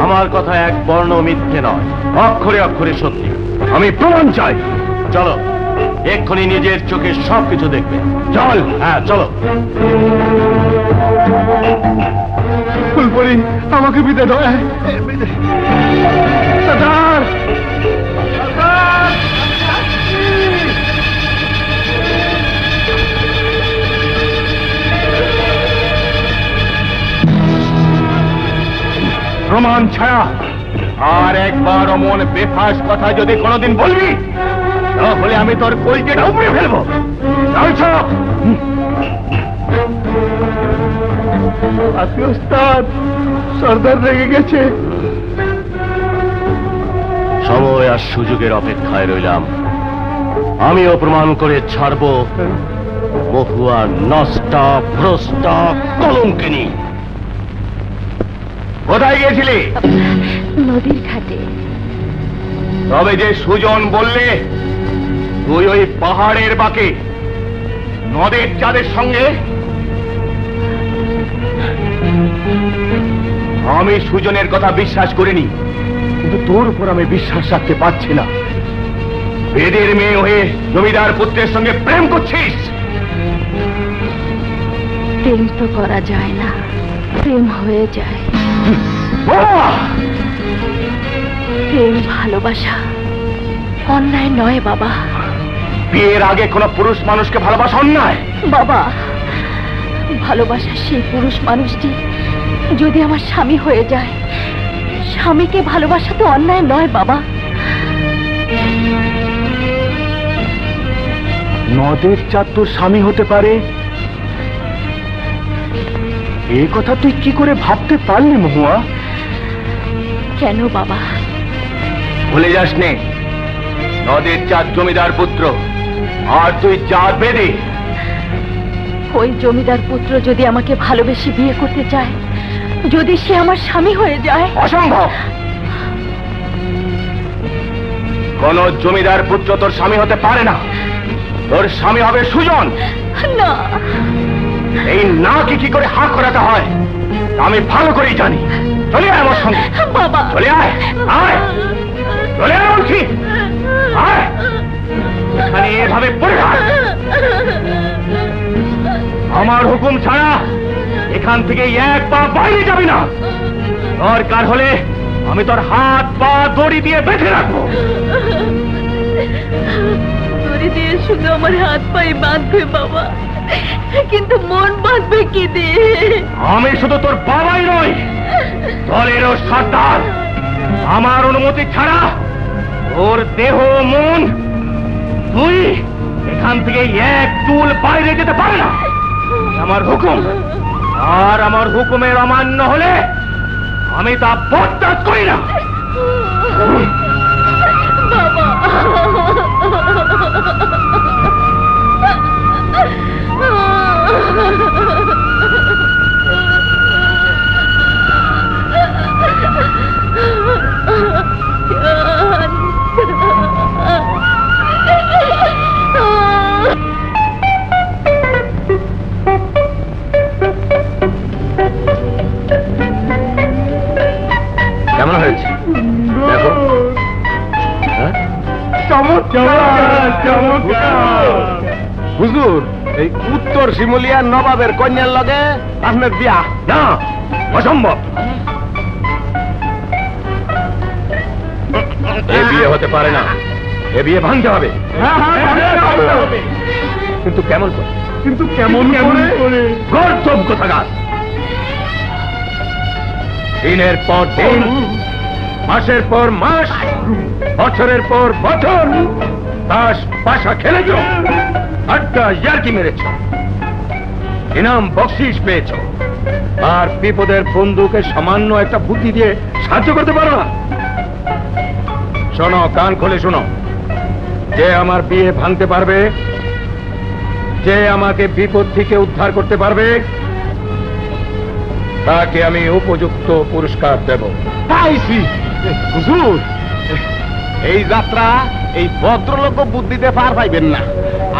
আমার কথা এক বর্ণ মিথ্যে নয়, অক্ষরে অক্ষরে সত্যি। আমি প্রমাণ চাই। চলো, এক্ষুনি নিজের চোখে সবকিছু দেখবে। চল। হ্যাঁ চলো। ফুলপরি, আমাকে বিদায় দাও। সর্দার, প্রমাণ ছায়া আর একবার অমন বেফাস কথা যদি কোনোদিন বলবি তাহলে আমি তোর কলজেটা উপড়ে ফেলবো। আপনি ওস্তাদ, সর্দার রেগে গেছে। সময় আর সুযোগের অপেক্ষায় রইলাম। আমিও প্রমাণ করে ছাড়বো মহুয়া নষ্টা ভ্রষ্টা কলঙ্কিনী। কোথায় গিয়েছিলি? নদীর ঘাটে। তবে যে সুজন বললে তুই ওই পাহাড়ের বাঁকে নদের চাঁদের সঙ্গে, আমি সুজনের কথা বিশ্বাস করিনি, কিন্তু তোর উপর আমি বিশ্বাস রাখতে পারছি না। বেদের মেয়ে হয়ে জমিদার পুত্রের সঙ্গে প্রেম করছিস। প্রেম তো করা যায় না, প্রেম হয়ে যায়। প্রেম ভালোবাসা অন্যায় নয় বাবা। বিয়ের আগে কোনো পুরুষ মানুষকে ভালোবাসা অন্যায়? বাবা, ভালোবাসা সেই পুরুষ মানুষটি যদি আমার স্বামী হয়ে যায়, স্বামীকে ভালোবাসা তো অন্যায় নয় বাবা। নদের চাঁদ তোর স্বামী হতে পারে, এ কথা তুই কি করে ভাবতে পারলি মহুয়া? কেন বাবা? ভুলে যাস নে, নদের চাঁদ জমিদার পুত্র, আর তুই চাঁদ বেদে। ওই জমিদার পুত্র যদি আমাকে ভালোবেসে বিয়ে করতে চায়, যদি সে আমার স্বামী হয়ে যায়? অসম্ভব। কোন জমিদার পুত্র তোর স্বামী হতে পারে না। তোর স্বামী হবে সুজন। না। এই না কি করে হাঁ করাতে হয় আমি ভালো করেই জানি। চলে আয় আমার সঙ্গে। বাবা, চলে আয়, আয়, চলে আয় বলছি, আয়। এখানে এভাবে পড়ে থাক। আমার হুকুম ছাড়া এখান থেকে এক পা বাইরে যাবি না। দরকার হলে আমি তোর হাত পা দড়ি দিয়ে বেঁধে রাখবো। দড়ি দিয়ে শুধু আমার হাত পায়ে বাঁধবে বাবা, কিন্তু মন বাঁধবে কি দিয়ে? আমি শুধু তোর বাবাই নই, দলেরও সর্দার। আমার অনুমতি ছাড়া তোর দেহ মন তুই এখান থেকে এক চুল বাইরে যেতে পারে না। আমার হুকুম, আর আমার হুকুমের অমান্য হলে আমি তা বরদাস্ত করি না। বাবা, কেমন হয়েছে দেখো? হুজুর, এই উত্তর শিমুলিয়ার নবাবের কন্যার লগে আপনার বিয়া? না, অসম্ভব। এ বিয়ে হতে পারে না, এ বিয়ে ভাঙতে হবে। কিন্তু কেমন করে? কিন্তু কেমন করে? গর্দভ কোথাকার। দিনের পর দিন, মাসের পর মাস, বছরের পর বছর তাস পাশা খেলেছ, আড্ডা ইয়ার্কি মেরেছ, ইনাম বকশিস পেয়েছ, আর বিপদের বন্ধুকে সামান্য একটা বুদ্ধি দিয়ে সাহায্য করতে পারো না। শোনো, কান খুলে শোনো, যে আমার বিয়ে ভাঙতে পারবে, যে আমাকে বিপদ থেকে উদ্ধার করতে পারবে, তাকে আমি উপযুক্ত পুরস্কার দেব। পাইছি হুজুর, এই যাত্রা এই ভদ্রলোক বুদ্ধিতে পার পাইবেন না।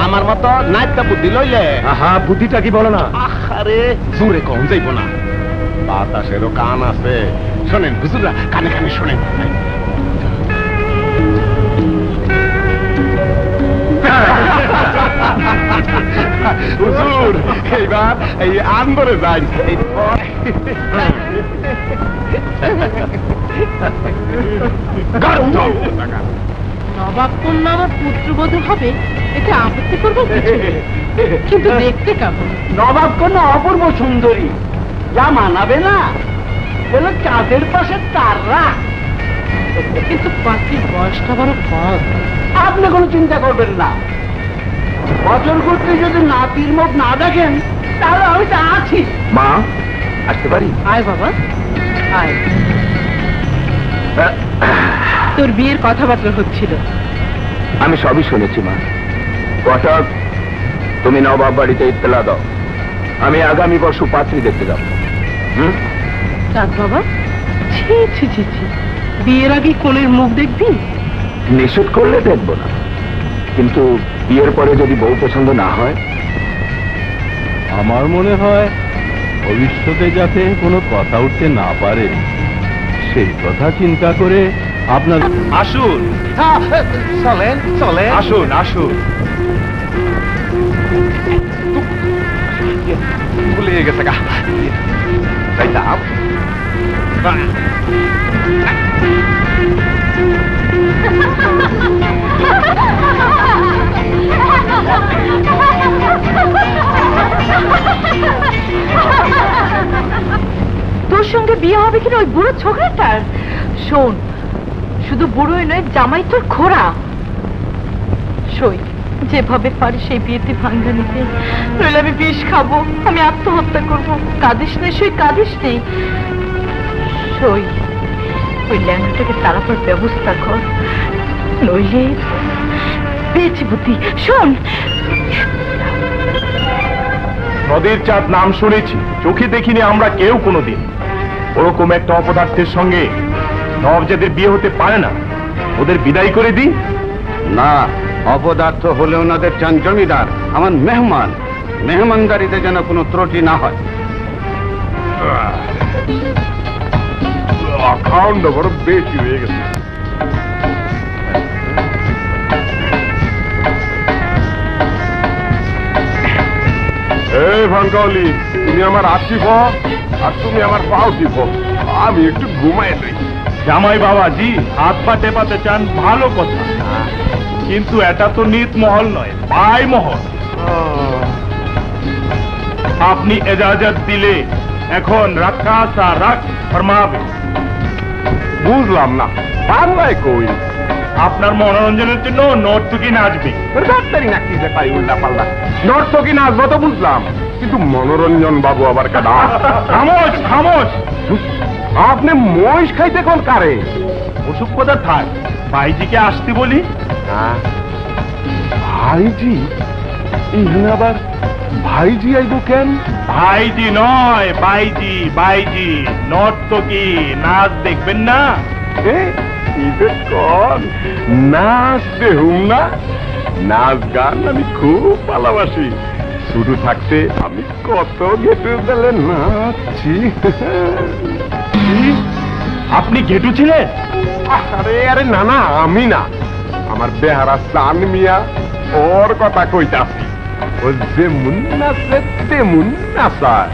আমার মতো নাইটটা বুদ্ধি লইলে বুদ্ধিটা কি বলো না? আরে জোরে কম যাইব না, বাতাসেরও কান আছে। শোনেন হুজুররা, কানে কানে শোনেন। হুজুর এইবার এই আন্দরে যাই। নবাব কন্যা আমার পুত্রবধূ হবে, এতে আপত্তি করবো কিন্তু দেখতে কেমন? নবাব কোন অপূর্ব সুন্দরী, যা মানাবে না বলে চাঁদের পাশে তাররা। কিন্তু পাখির বয়সটা বড় কম। আপনি কোনো চিন্তা করবেন না, বছর করতে যদি নাতির মুখ না দেখেন তাহলে আমি তা আছি। মা, আসতে পারি? আয় বাবা আয়। তোর বিয়ের কথাবার্তা হচ্ছিল। আমি সবই শুনেছি মা। ঘটক, তুমি নবাব বাড়িতে ইত্তেলা দাও, আমি আগামী বর্ষ পাত্রী দেখতে যাব। চাঁদ বাবা, ছি ছি ছি ছি, বিয়ের আগে কোনের মুখ দেখবি? নিষেধ করলে দেখব না, কিন্তু বিয়ের পরে যদি বউ পছন্দ না হয়? আমার মনে হয় ভবিষ্যতে যাতে কোনো কথা উঠতে না পারে সেই কথা চিন্তা করে আপনার। আসুন চলেন চলেন, আসুন আসুন। ভুলে গেছে গা। যাইতাম। তোর সঙ্গে বিয়ে হবে কিনা ওই বুড়ো ছোকরাটার? শোন, শুধু বুড়োই নয়, জামাই তোর খোড়া। সই, যেভাবে পারি সেই বিয়েতে ভাঙ্গা নিতে, নইলে আমি বিষ খাবো, আমি আত্মহত্যা করবো। কাঁদিস নেই সই, কাঁদিস নেই সই। ওই ল্যাংটাকে তাড়াবার ব্যবস্থা কর, নইলে পেয়েছি বুদ্ধি। শোন, নদীর চাঁদ নাম শুনেছি, চোখে দেখিনি আমরা কেউ কোনোদিন। ওরকম একটা অপদার্থের সঙ্গে নবজাদের বিয়ে হতে পারে না। ওদের বিদায় করে দিই। না, অপদার্থ হলে ওনাদের চান জমিদার, আমার মেহমান। মেহমানদারিতে যেন কোনো ত্রুটি না হয়। খাওয়ানটা বড় বেশি হয়ে গেছে। এই ভাঙ্কাওলি, তুমি আমার হাত টিপো আর তুমি আমার পাও টিপো, আমি একটু ঘুমাই যাই। জামাই বাবাজি হাত পা টেপাতে চান, ভালো কথা, কিন্তু এটা তো নিত মহল নয়, পাই মহল। আপনি এজাজত দিলে এখন রাক্ষা রাখ ফরমাবে। বুঝলাম না, বাংলায় কই? আপনার মনোরঞ্জনের জন্য নর্তকী নাচবে। ডাক্তারি না কি যে পাই উল্টা পাল্টা। নর্তকী নাচবো তো বুঝলাম, কিন্তু মনোরঞ্জন বাবু আবার কাদা। খামোশ খামোশ। আপনি মহিষ খাইতে কোন কারে? ওষুধ কোথা থাক, ভাইজিকে আসতে বলি। ভাইজি? এখানে আবার ভাইজি আইব কেন? ভাইজি নয়, বাইজি বাইজি। নর্তকী নাচ দেখবেন না? নাচ দেহুম না? নাচ গান আমি খুব ভালোবাসি। শুরু থাকতে আমি কত গেটে দিলে নাচছি। আপনি ঘেটু ছিলেন? আরে আরে না না, আমি না, আমার বেহারা সান মিয়া, ওর কথা কইতাছি। ও যেমন নাচে তেমন নাচায়,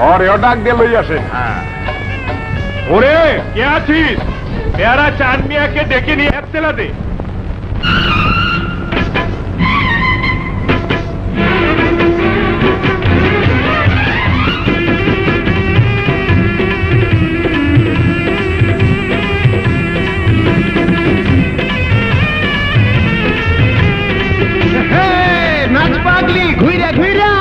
ওরেও ডাক দিয়ে লই আসে। ওরে কে আছিস? পেয়ারা চাঁদ মিয়াকে ডেকে নিয়ে একতেলা দে। নাচ পাগলি, ঘুইরা ঘুইরা।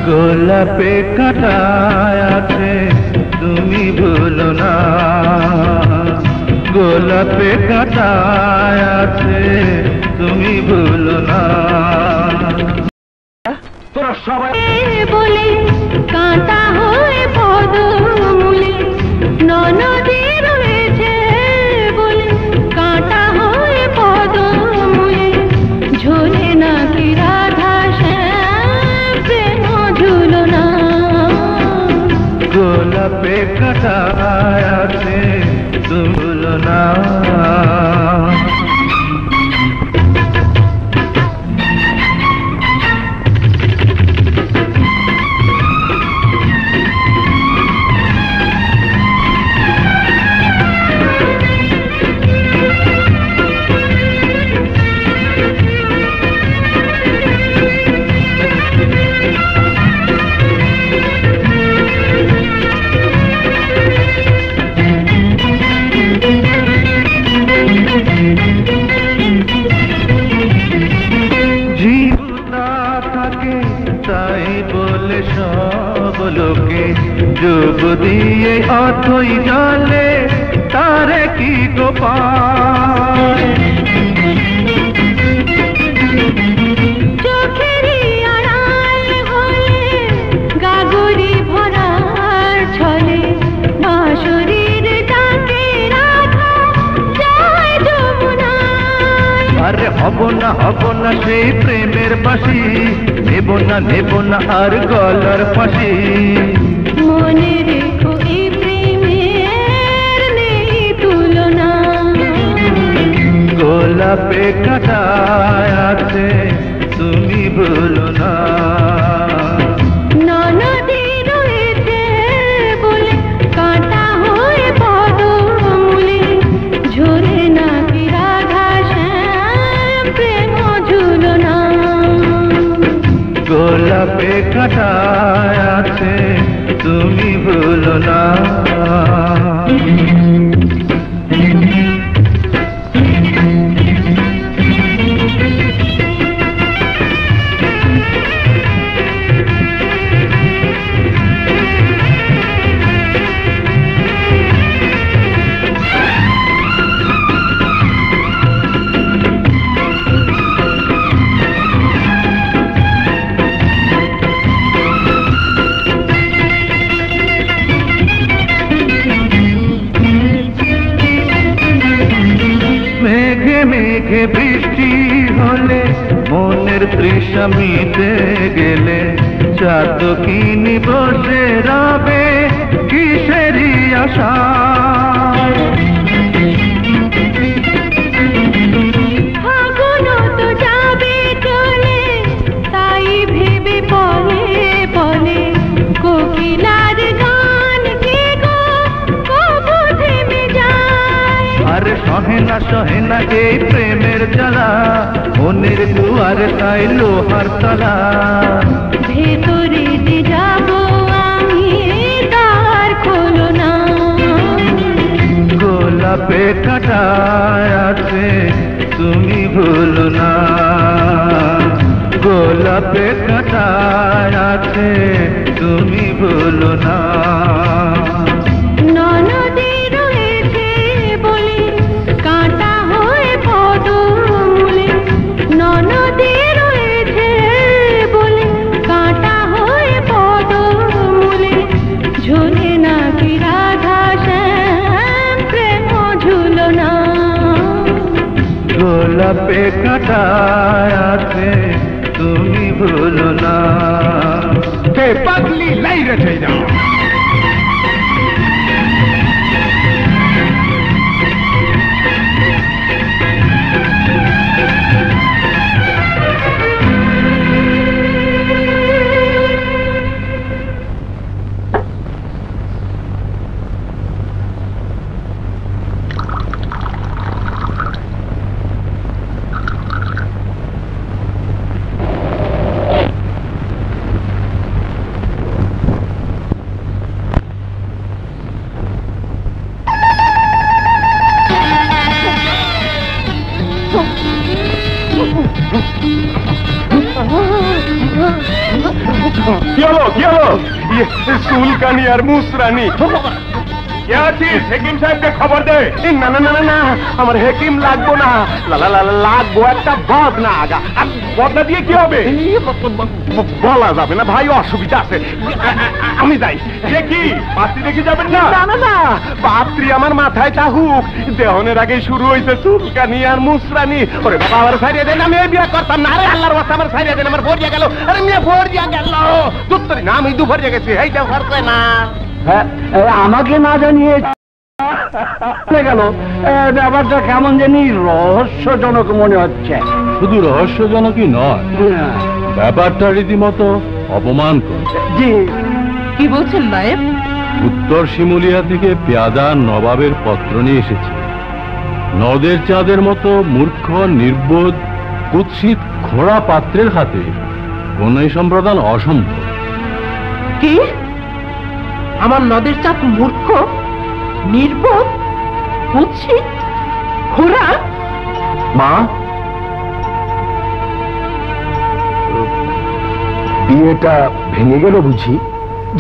গোলাপে কাঁটায় আছে তুমি ভুলো না, গোলাপে কাঁটায় আছে তুমি ভুলো না। তোরা সবাই বলে কাঁটা হয়ে পদমূলে ননদী রয়েছে বলে কাঁটা হয়ে পদমূলে ঝোলে নাকি রাধা শ্যাম প্রেম ঝুলো না। গোলাপে কাঁটা আছে তুমি ভুলো না। তাই বলে সব লোকে যোগ দিয়ে অথই জলে তারে কি গোপাল। চোখেরই আড়াল হলে গাগরি ভরার ছলে বাঁশরীর ডাকে রাধা যায় যমুনায়। আরে হব না সেই প্রেমের বাসি, নেব না আর গলার ফাঁসি। মনে রেখো এই প্রেমের নেই তুলনা। গোলাপে কাঁটা আছে তুমি ভুলো না। ননদী রয়েছে বলে কাঁটা হয়ে পদমূলে ঝরে নাকি রাধা শ্যাম প্রেম ঝুলো না। গোলাপে কাঁটা আছে তুমি ভুলো না। মেঘে মেঘে বৃষ্টি হলে মনের তৃষা মিটে গেলে চাঁদ কিনি বসে রবে কিসেরই আশা। ফাগুন তো যাবে চলে তাই ভেবে পলে পলে কোকিলার গান কে গো কবু থেমে যায়। আরে সহে না এই প্রেমের জ্বালা, মনের দুয়ারে তাই লোহার তালা। ভেতরে যে যাবো আমি তার খোলো না। গোলাপে কাঁটা আছে তুমি ভুলো না। গোলাপে কাঁটা আছে তুমি ভুলো না। ননদী রয়েছে বলে কাঁটা হয়ে পদমূলে ননদী রয়েছে বলে কাঁটা হয়ে পদমূলে ঝোলে নাকি রাধা শ্যাম প্রেম ঝুলো না। গোলাপে কাঁটা আছে তুমি ভুলো না। পাগলি লাই রেখে যাও। কি হলো চুলকানি আর মুসরানি কে আছিস? হেকিম সাহেবকে খবর দে। না না না না না, আমার হেকিম লাগবো না, লাগবো একটা বদনা। বদলা দিয়ে কি হবে? বলা যাবে না ভাই, অসুবিধা আছে। আমি যাই। দেখি পাত্রী দেখে যাবেন না? না না না, পাত্রী আমার মাথায় চাহুক, দেহনের আগে শুরু হয়েছে চুলকানি আর মুসরানি। ওরে বাবা, আমার ছাড়িয়ে দেন, আমি এই বিয়ে করতাম না। আরে আল্লাহর বাস্তা আমার ছাড়িয়ে দেন, আমার ভরিয়া গেল। আরে মেয়ে ভরিয়া গেল, দুত্তরি না, আমি দুভরিয়া গেছি। এইটা ভরছে না। হ্যাঁ, আমাকে না জানিয়ে গেল। ব্যাপারটা কেমন জানি রহস্যজনক মনে হচ্ছে। শুধু রহস্যজনকই নয়, ব্যাপারটা রীতিমতো অপমান করছে। জি, কি বলছেন নায়েব? উত্তর শিমুলিয়া থেকে পেয়াদা নবাবের পত্র নিয়ে এসেছে। নদের চাঁদের মতো মূর্খ, নির্বোধ, কুৎসিত খোড়া পাত্রের হাতে কন্যা সম্প্রদান অসম্ভব। কি? আমার নদের চাঁদ মূর্খ, নির্বোধ, কুৎসিত, খোড়া? মা, বিয়েটা ভেঙে গেল বুঝি?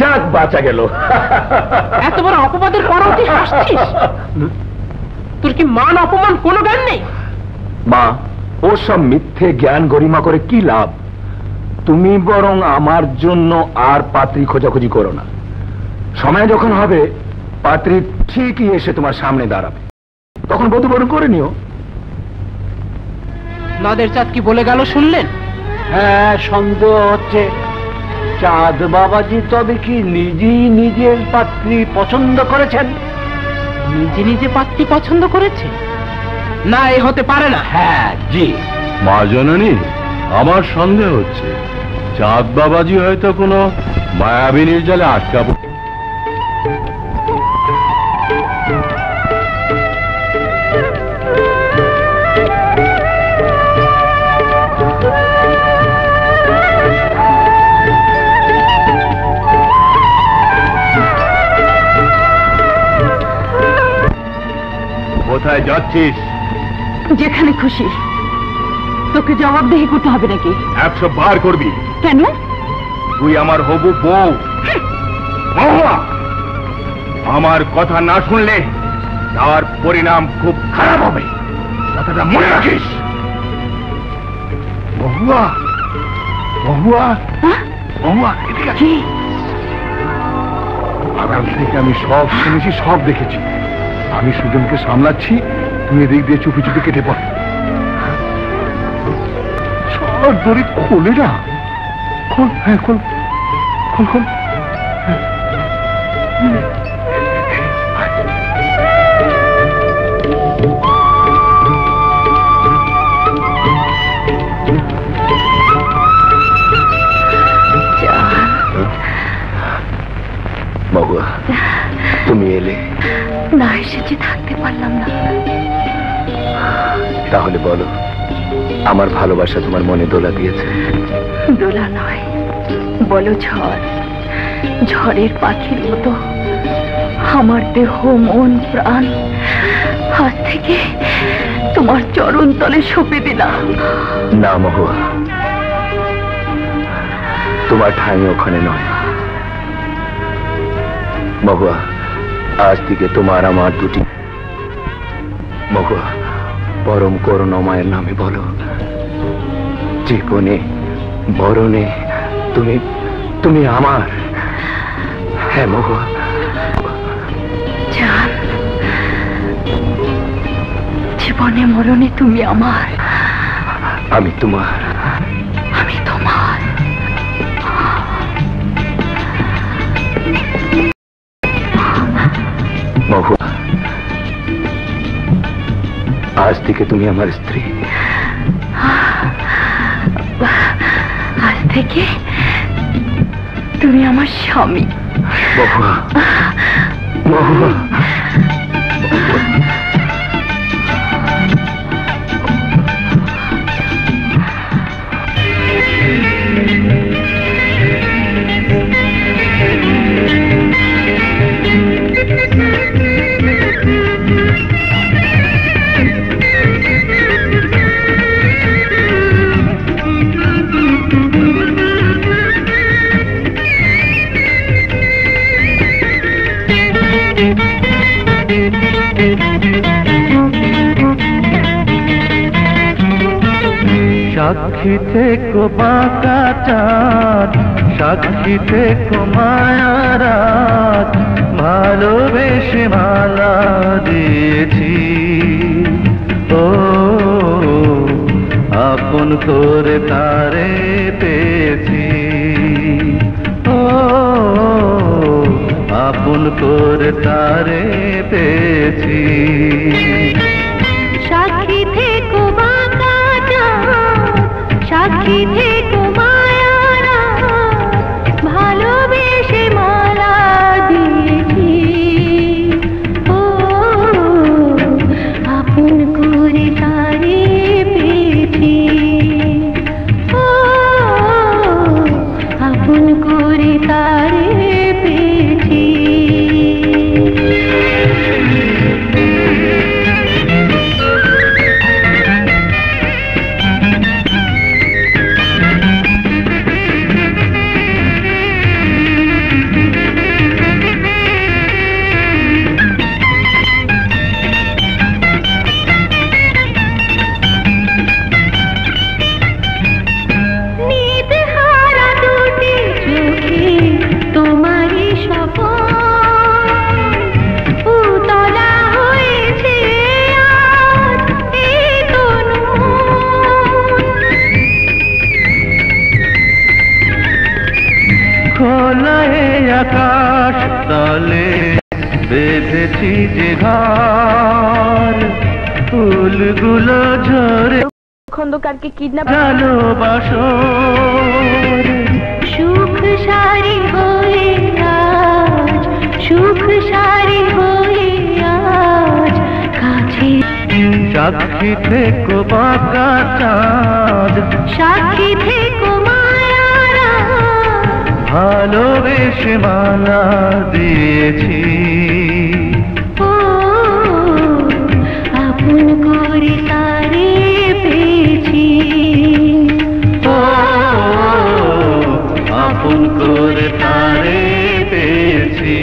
যাক, বাঁচা গেল। এত বড় অপবাদের পরও তুই হাসছিস? তোর কি মান অপমান কোনো জ্ঞান নেই? মা, ও সব মিথ্যে জ্ঞান গরিমা করে কি লাভ? তুমি বরং আমার জন্য আর পাত্রী খোঁজাখুঁজি করো না। সময় যখন হবে, পাত্রী ঠিকই এসে তোমার সামনে দাঁড়াবে, তখন বধূ বরণ করে নিও। নদের চাঁদ কি বলে গেল শুনলেন? হ্যাঁ, সন্দেহ হচ্ছে। চাঁদ বাবাজি তবে কি নিজেই নিজের পাত্রী পছন্দ করেছেন? নিজে নিজে পাত্রী পছন্দ করেছে? না, এ হতে পারে না। হ্যাঁ, জি। মা জননী, আমার সন্দেহ হচ্ছে চাঁদ বাবাজি হয়তো কোনো মায়াবিনীর জালে আটকা পড়ে। কোথায় যাচ্ছিস? যেখানে খুশি। তোকে জবাবদিহি করতে হবে নাকি? 100 বার করবি। কেন? তুই আমার হবু বউ। মহুয়া, আমার কথা না শুনলে তার পরিণাম খুব খারাপ হবে, কথাটা মনে রাখিস। মহুয়া, মহুয়া, মহুয়া, এদিকে আয়। আড়াল থেকে আমি সব শুনেছি, সব দেখেছি। আমি সুজনকে সামলাচ্ছি, তুই এদিক দিয়ে চুপি চুপি কেটে পড়। সব দড়ি খোলে না। খোল, হ্যাঁ খোল, খোল খোল। মহুয়া, তুমি এলে। না এসেছি, থাকতে পারলাম না। তাহলে বলো, আমার ভালোবাসা তোমার মনে দোলা দিয়েছে? দোলা নয়, বলো ঝড়। ঝড়ের পাখির মতো আমার দেহ, মন, প্রাণ আজ থেকে তোমার চরণ তলে সঁপে দিলাম। না মহুয়া, তোমার ঠাঁই ওখানে নয়। মহুয়া, আজ থেকে তোমার আমার দুটি। মহুয়া, পরম করুণাময়ের নামে বলো, জীবনে মরণে তুমি তুমি আমার। হ্যাঁ মহুয়া। জান, জীবনে মরণে তুমি আমার, আমি তোমার। আমি তোমার। মহুয়া, আজ থেকে তুমি আমার স্ত্রী। আজ থেকে তুমি আমার স্বামী। মহুয়া, মহুয়া। সাক্ষী থেকো বাঁকা চাঁদ, সাক্ষী থেকো মায়ারাত, ভালোবেসে মালা দিয়েছি। ও আপন করে তারে পেয়েছি, ও আপন করে তারে পেয়েছি। সাক্ষী থেকো বাঁকা চাঁদ, সাক্ষী থেকো মায়ারাত, ভালোবেসে মালা দিয়েছি। ও আপন করে তারে পেয়েছি, ও আপন করে তারে পেয়েছি। আকাশ তলে বেঁধেছি যে ঘর, ফুলগুলো ঝরে খন্দকারকে কিডন্যাপ ভালোবাসো। সুখ সারি হয়ে আজ, সুখ সারি হয়ে আজ কাছে। সাক্ষী থেকো বাঁকা চাঁদ, সাক্ষী থেকো মায়ারাত, ভালোবেসে মালা দিয়েছি। ও আপন করে তারে পেয়েছি, ও আপন করে তারে পেয়েছি।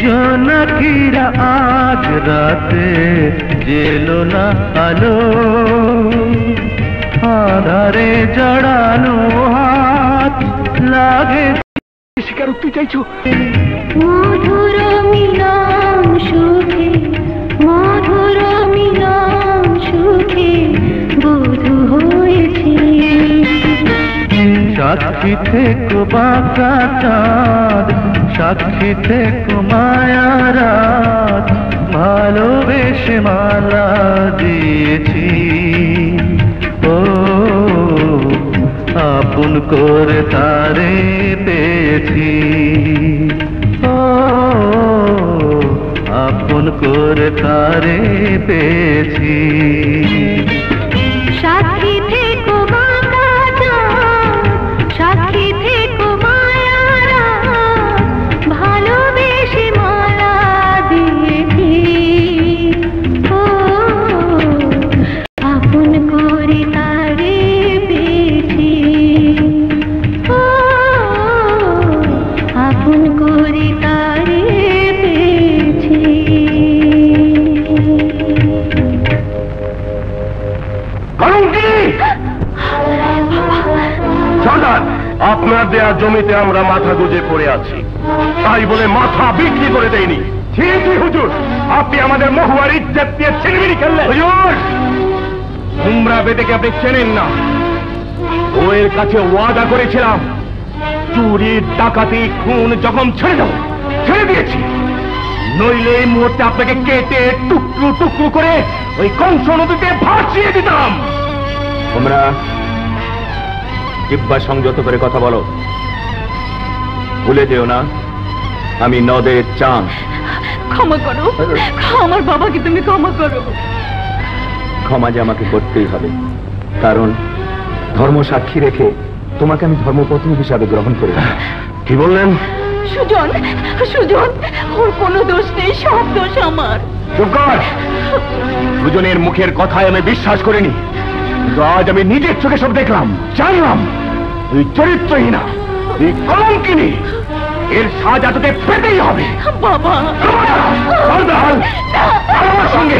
জোনাকিরা আজ রাতে জেলো না আলো, আধারে জড়ানো হাত লাগে। স্বীকারোক্তি চাইছো? মধুর মিলন সুখে, মধুর মিলন সুখে বধূ হয়েছি। সাক্ষী থেকো বাঁকা চাঁদ, সাক্ষী থেকো মায়ারাত, ভালোবেসে মালা দিয়েছি। ও আপন করে তারে পেয়েছি, ও আপন করে তারে পেয়েছি। সাক্ষী থেকো বাঁকা চাঁদ, সাক্ষী থেকো মায়ারাত, ভালোবেসে মালা দিয়েছি। ও আপন করে তারে পেয়েছি, ও আপন করে তারে পেয়েছি। সর্দার, আপনার দেয়া জমিতে আমরা মাথা গুজে পড়ে আছি, তাই বলে মাথা বিক্রি করে দেয়নি। ঠিক হুজুর, আপনি আমাদের মহুয়ার ইজ্জত দিয়ে ছিনিমিনি খেললেন। হুজুর, তোমরা কবে থেকে আপনি চেনেন না। ওর কাছে ওয়াদা করেছিলাম চুরি ডাকাতি খুন যখন ছেড়ে দেব, ছেড়ে দিয়েছি। নইলে এই মুহূর্তে আপনাকে কেটে টুকরো টুকরো করে ওই কংস নদীতে ভাসিয়ে দিতাম। তোমরা জিহ্বা সংযত করে কথা বলো। ভুলে যেও না আমি নদের চাঁদ। ক্ষমা করো, আমার বাবাকে তুমি ক্ষমা করো। ক্ষমা যে আমাকে করতেই হবে, কারণ ধর্ম সাক্ষী রেখে তোমাকে আমি ধর্মপত্নী হিসাবে গ্রহণ করি। কি বললেন? সুজন, সুজন, ওর কোনো দোষ নেই, সব দোষ আমার। চুপ কর। সুজনের মুখের কথায় আমি বিশ্বাস করিনি, কিন্তু আজ আমি নিজের চোখে সব দেখলাম, জানলাম তুই চরিত্রহীনা, তুই কলঙ্কিনী। এর সাজা তোকে পেতেই হবে। বাবা আমার সঙ্গে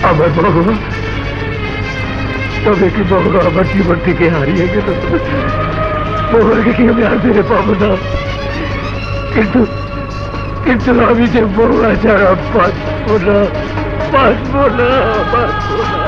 আমার বাবা, তবে কি বাবা আমার জীবন থেকে হারিয়ে গেল? বাবাকে কি আমি আর ফিরে পাবো না? কিন্তু কিন্তু আমি যে বউয়া ছাড়া বাঁচবো না, বাঁচবো না, বাঁচবো না।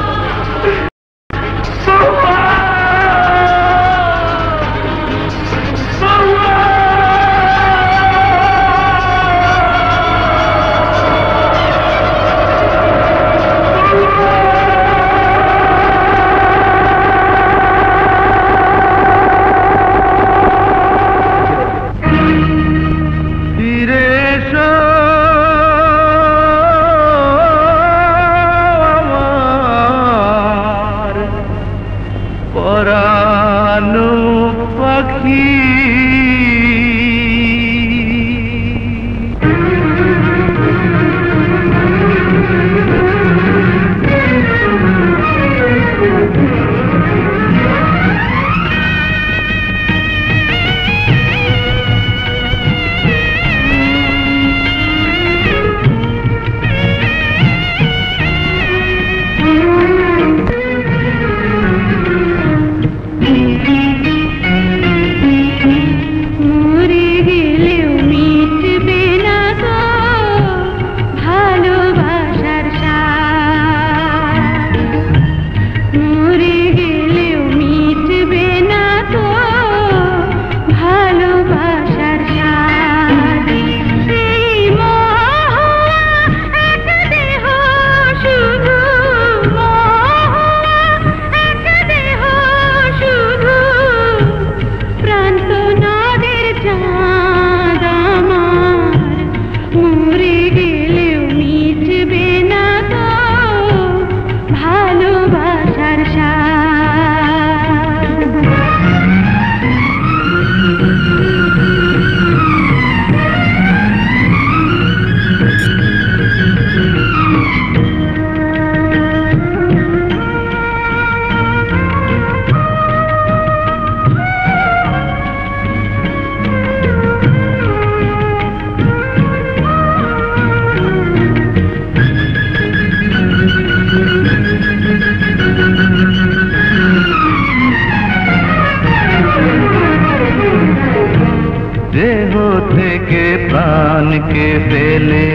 প্রাণকে ফেলে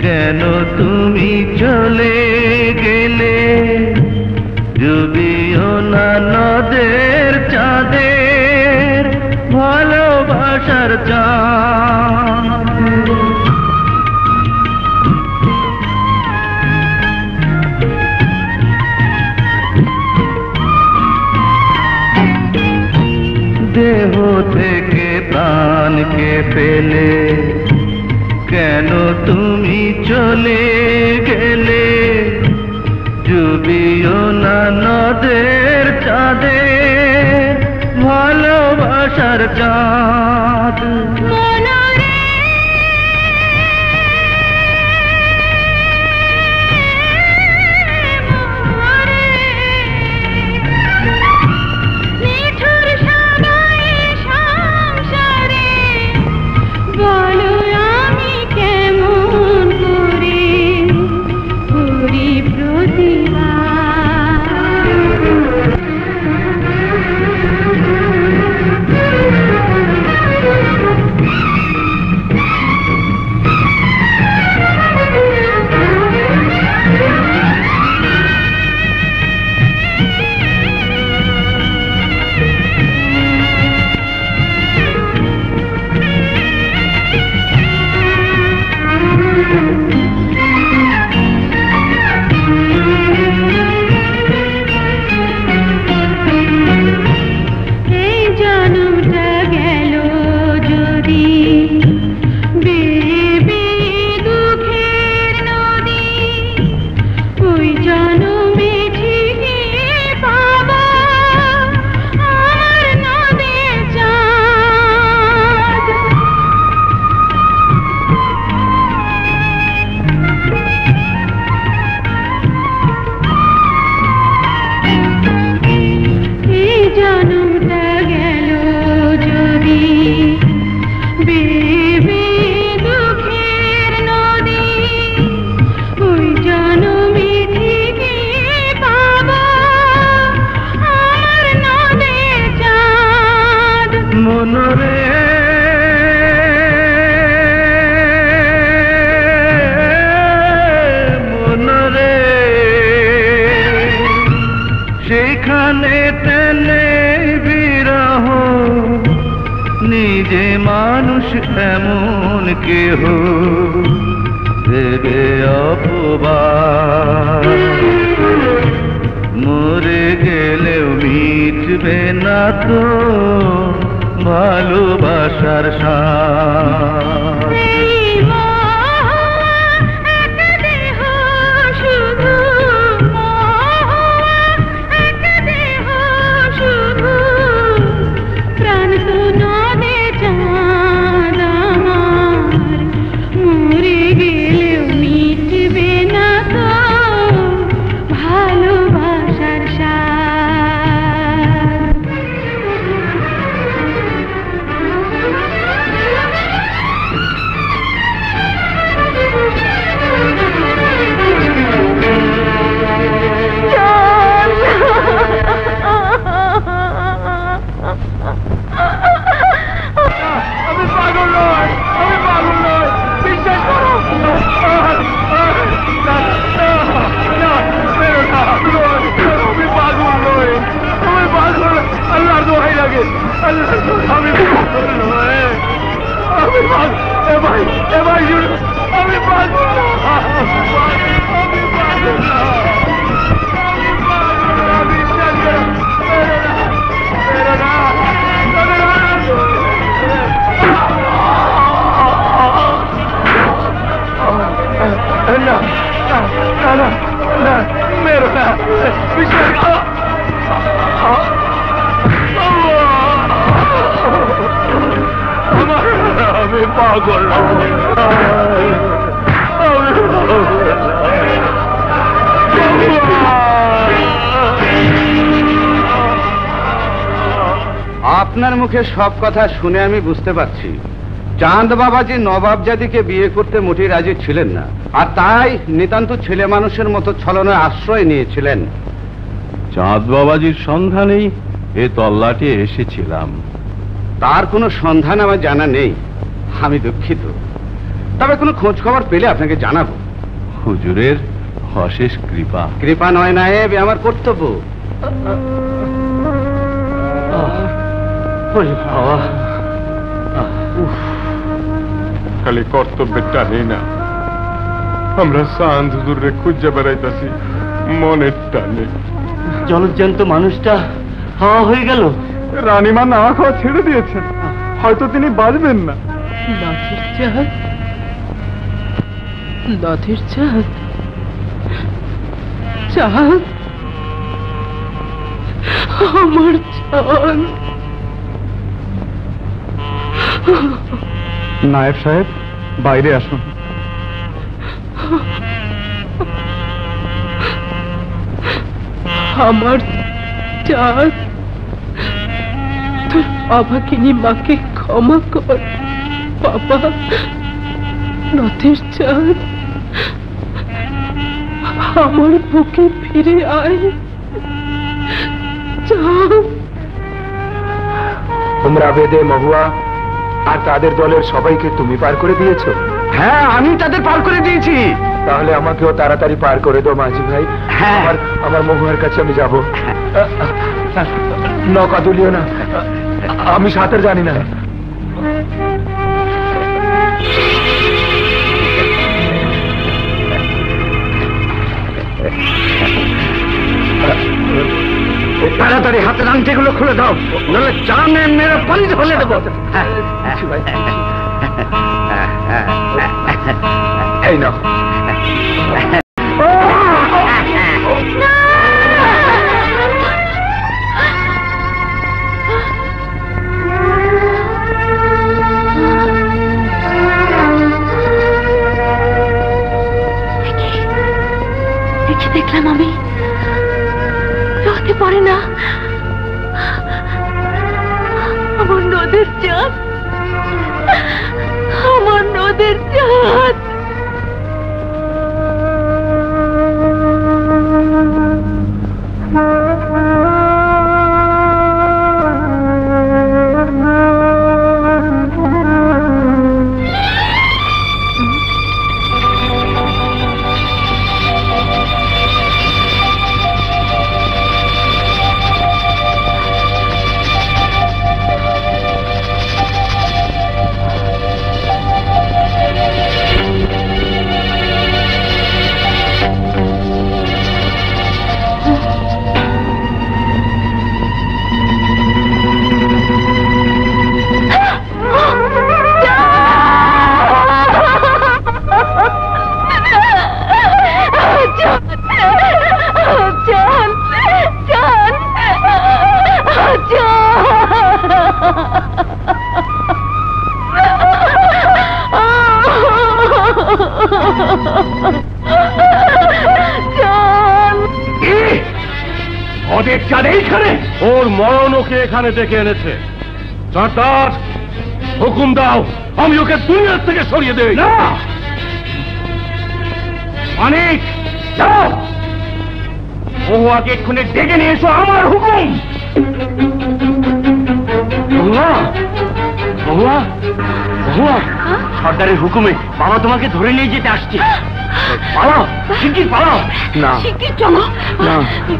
কেন তুমি চলে গেলে ডুবিও না নদের চাঁদের ভালোবাসার চাঁদ দেহ থেকে প্রাণকে ফেলে কেন তুমি চলে গেলে ডুবিও না নদের চাঁদের ভালোবাসার চাঁদ সেখানে তেলে বিরহ নিজে মানুষ এমন কেহ দেবে অপবাদ মরে গেলেও মিটবে না তো ভালোবাসার স্বাদ আপনার মুখে সব কথা শুনে আমি বুঝতে পারছি চাঁদ বাবাজি নবাব জাদিকে বিয়ে করতে মোটেই রাজি ছিলেন না, আর তাই নিতান্ত ছেলে মানুষের মতো ছলনায় আশ্রয় নিয়েছিলেন। চাঁদ বাবাজির সন্ধানেই এ তল্লাটে এসেছিলাম। তার কোনো সন্ধান আমার জানা নেই। আমি দুঃখিত, তবে কোনো খোঁজ খবর পেলে আপনাকে জানাবো। হুজুরের অশেষ কৃপা। কৃপা নয় নায়েব, আমার কর্তব্য। খালি কর্তব্যের টানে না, আমরা চাঁদ হুজুরে খুঁজে বেড়াইতেছি মনের টানে। জলজ্যান্ত মানুষটা হাওয়া হয়ে গেল। রানীমা না খাওয়া ছেড়ে দিয়েছেন, হয়তো তিনি বাঁচবেন না। নাথের চাঁদ, নাথের চাঁদ, চাঁদ, আমার চাঁদ। নায়েব সাহেব, বাইরে আসুন। আমার চাঁদ, তোর বাবাকিনী মাকে ক্ষমা কর বাবা। নথের চাঁদ, আমার বুকে ফিরে আয় চাঁদ। তোমরা বেদে মহুয়া আর তাদের দলের সবাইকে তুমি পার করে দিয়েছো? হ্যাঁ, আমি তাদের পার করে দিয়েছি। তাহলে আমাকেও তাড়াতাড়ি পার করে দাও মাঝি ভাই। হ্যাঁ। আমার মহুয়ার কাছে আমি যাব। নৌকা তুলিও না, আমি সাঁতার জানি না। তাড়াতাড়ি হাতের আংটিগুলো খুলে দাও, নাহলে চানে মেরে পানি ফেলে দেবো। এই নাও। দেখলাম আমি, হতে পারে না। আমার নদের চাঁদ, আমার নদের চাঁদ। ওদের চাঁদ এইখানে, ওর মরণ ওকে এখানে ডেকে এনেছে। সর্দার, হুকুম দাও, আমি ওকে দুনিয়ার থেকে সরিয়ে দেই। না অনেক, যাও মহুয়াকে এক্ষুনি ডেকে নিয়ে এসো, আমার হুকুম। মহুয়া, মহুয়া, মহুয়া, সর্দারের হুকুমে বাবা তোমাকে ধরে নিয়ে যেতে আসছে। পালাও, শিগগির পালাও। না, শিগগির চলো, না,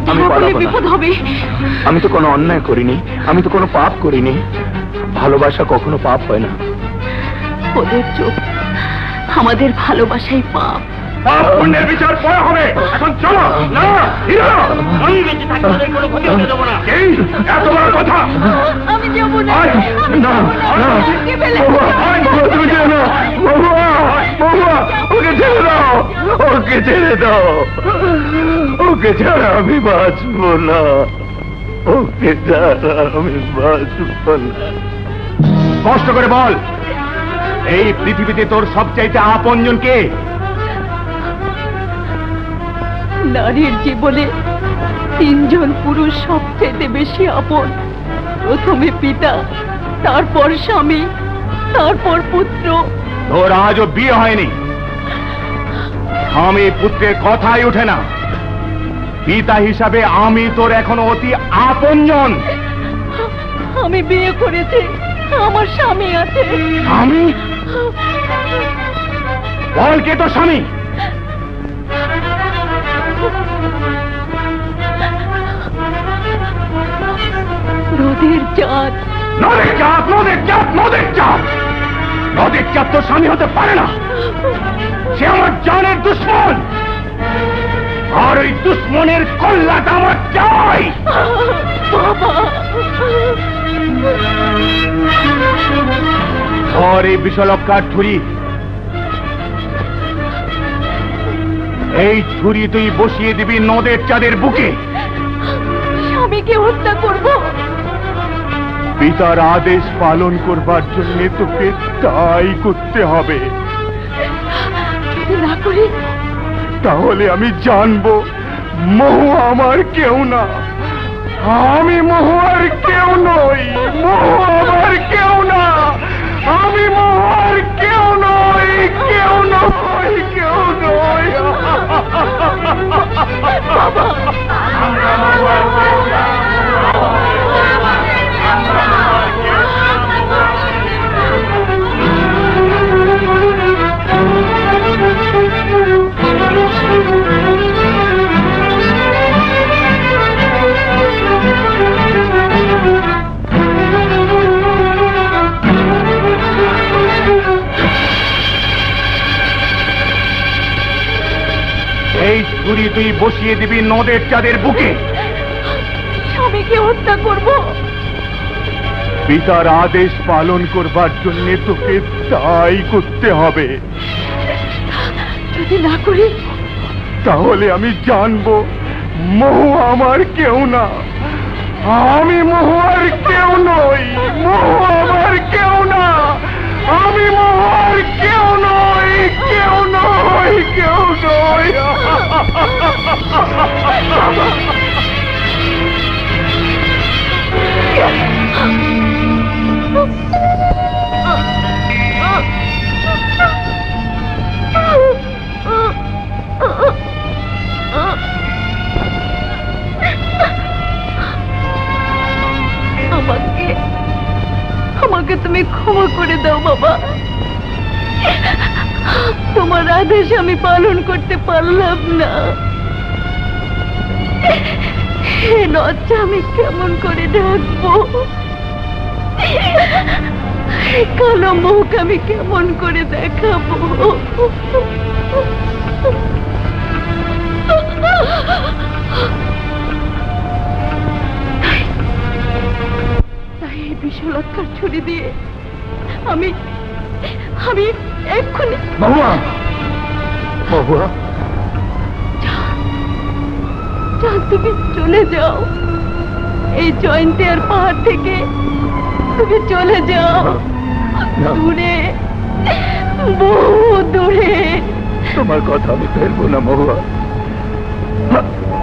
আমি যাওয়া পালাবো বলে না। বিপদ হবে। আমি তো কোনো অন্যায় করিনি, আমি তো কোনো পাপ করিনি। ভালোবাসা কখনো পাপ হয় না। ওদের চোখ আমাদের ভালোবাসাই পাপ। পাপ পুণ্যের বিচার পরে হবে, এখন চলো। না, হিরো, আমি বেঁচে থাকতে ওদের কোনো ক্ষতি হতে দেবো না। এই এত বড় কথা। আমি যাবো না। আয়, না, না, মহুয়া, মহুয়া, তুমি ছেড়ে দাও। মহুয়া, মহুয়া, ওকে ছেড়ে দাও, ওকে ছেড়ে দাও। ওকে ছাড়া আমি বাঁচবো না, ওকে ছাড়া আমি বাঁচবো না। কষ্ট করে বল, এই পৃথিবীতে তোর সবচাইতে আপনজন কে? নারীর জীবনে তিনজন পুরুষ সবচেয়ে বেশি আপন। প্রথমে পিতা, তারপর স্বামী, তারপর পুত্র। তোর আজও বিয়ে হয়নি, স্বামী পুত্রের কথাই ওঠে না। পিতা হিসাবে আমি তোর এখনো অতি আপনজন। আমি বিয়ে করেছি, আমার স্বামী আছে। স্বামী? বল কে তোর স্বামী? নদীর চাঁদ। নদীর চাঁদ, নদীর চাঁদ, নদীর চাঁদ। নদীর চাঁদ তোর স্বামী হতে পারে না। সে আমার জানের দুশ্মন, আর ওই দুশ্মনের কল্যাটা আমার চাই। আর এই বিশালকার ছুরি, এই ছুরি তুই বসিয়ে দিবি নদের চাঁদের বুকে। স্বামীকে হত্যা করব। পিতার আদেশ পালন করবার জন্য তোকে তাই করতে হবে। যদি না করি তাহলে আমি জানবো মহুয়া আমার কেউ না। আমি মহুয়ার কেউ নই। মহুয়া আমার কেউ না। আমি মহুয়ার কেউ নই, কেউ নই, কেউ নই। এই ছুরি তুই বসিয়ে দিবি নদের চাঁদের বুকে। স্বামীকে হত্যা করব। পিতার আদেশ পালন করবার জন্য তোকে তাই করতে হবে। যদি না করি তাহলে আমি জানবো মহুয়া আমার কেউ না। আমি মহুয়ার কেউ নই। মহুয়া আমার কেউ না। আমি মহুয়ার কেউ নই, কেউ নই, কেউ নই। আমাকে তুমি ক্ষমা করে দাও বাবা। তোমার আদেশ আমি পালন করতে পারলাম না। হে লজ্জা আমি কেমন করে ঢাকবো? কালো মুখ আমি কেমন করে দেখাবো? তাই এই বিশালকার ছুরি দিয়ে আমি এক্ষুনি মহুয়া, মহুয়া, তুমি চলে যাও। এই জয়ন্তিয়ার পাহাড় থেকে তুমি চলে যাও দূরে, বহু দূরে। তোমার কথা আমি ফেলবো না মহুয়া।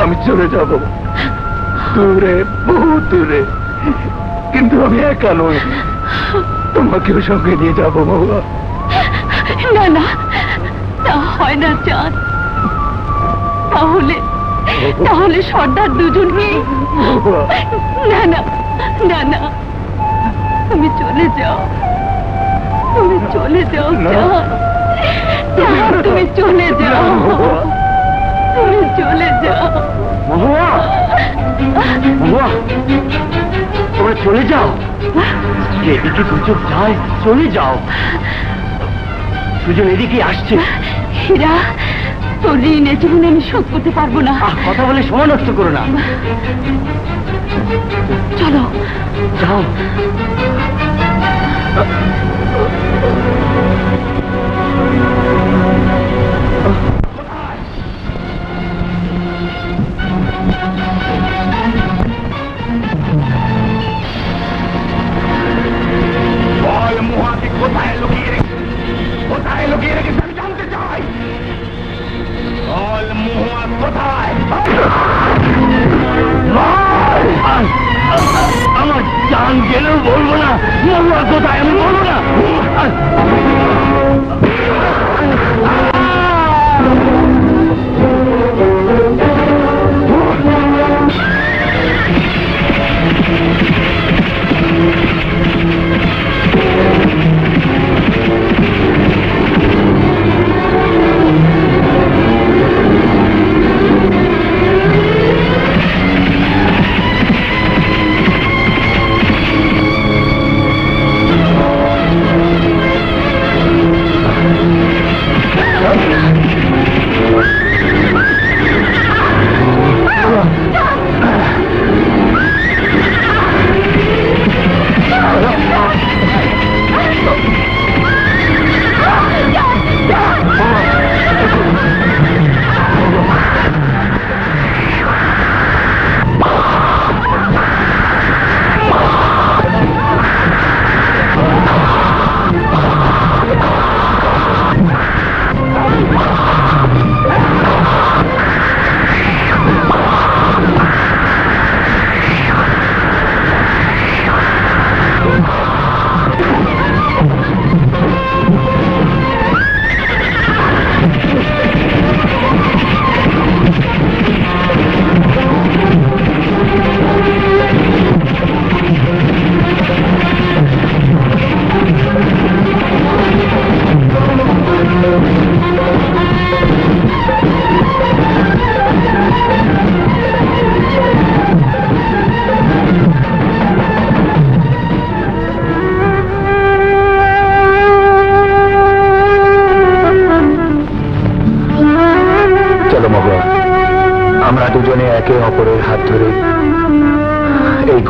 আমি চলে যাব দূরে, বহু দূরে, কিন্তু আমি একা নই। তোমাকেও সঙ্গে নিয়ে যাব মহুয়া। না না, তা হয় না চাঁদ। তাহলে সর্দার দুজনকে। না না না না, তুমি চলে যাও, তুমি চলে যাও চাঁদ। চাঁদ তুমি চলে যাও, তুমি চলে যাও। মহুয়া, মহুয়া, তোমরা চলে যাও। যেদিকে দুচোখ যায় চলে যাও। সুজন এদিকে আসছে। হীরা, তোর ঋণ এ জীবনে আমি শোধ করতে পারবো না। কথা বলে সময় নষ্ট করো না। চলো যাও। বল মহুয়াকে কোথায় লুকিয়ে রেখেছে? কোথায় লুকিয়ে রেখেছে আমি জানতে চাই। বল মহুয়া কোথায়? আমার জান গেলেও বলবো না মহুয়া কোথায়, আমি বলবো না।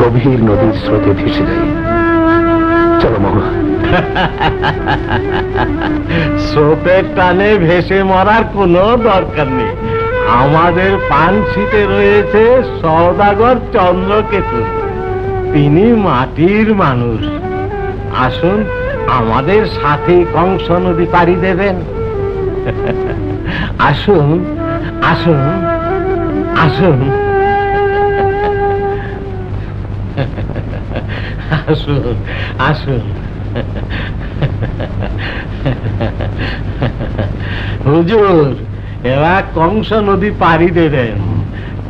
গভীর নদীর স্রোতে ভেসে যাই। চলো মহুয়া। স্রোতের টানে ভেসে মরার কোনো দরকার নেই। আমাদের পানশিতে রয়েছে সওদাগর চন্দ্রকেতু, তিনি মাটির মানুষ। আসুন আমাদের সাথে কংস নদী পাড়ি দেবেন। আসুন আসুন আসুন আসুন আসুন। হুজুর, এবার কংস নদী পাড়ি দেবেন,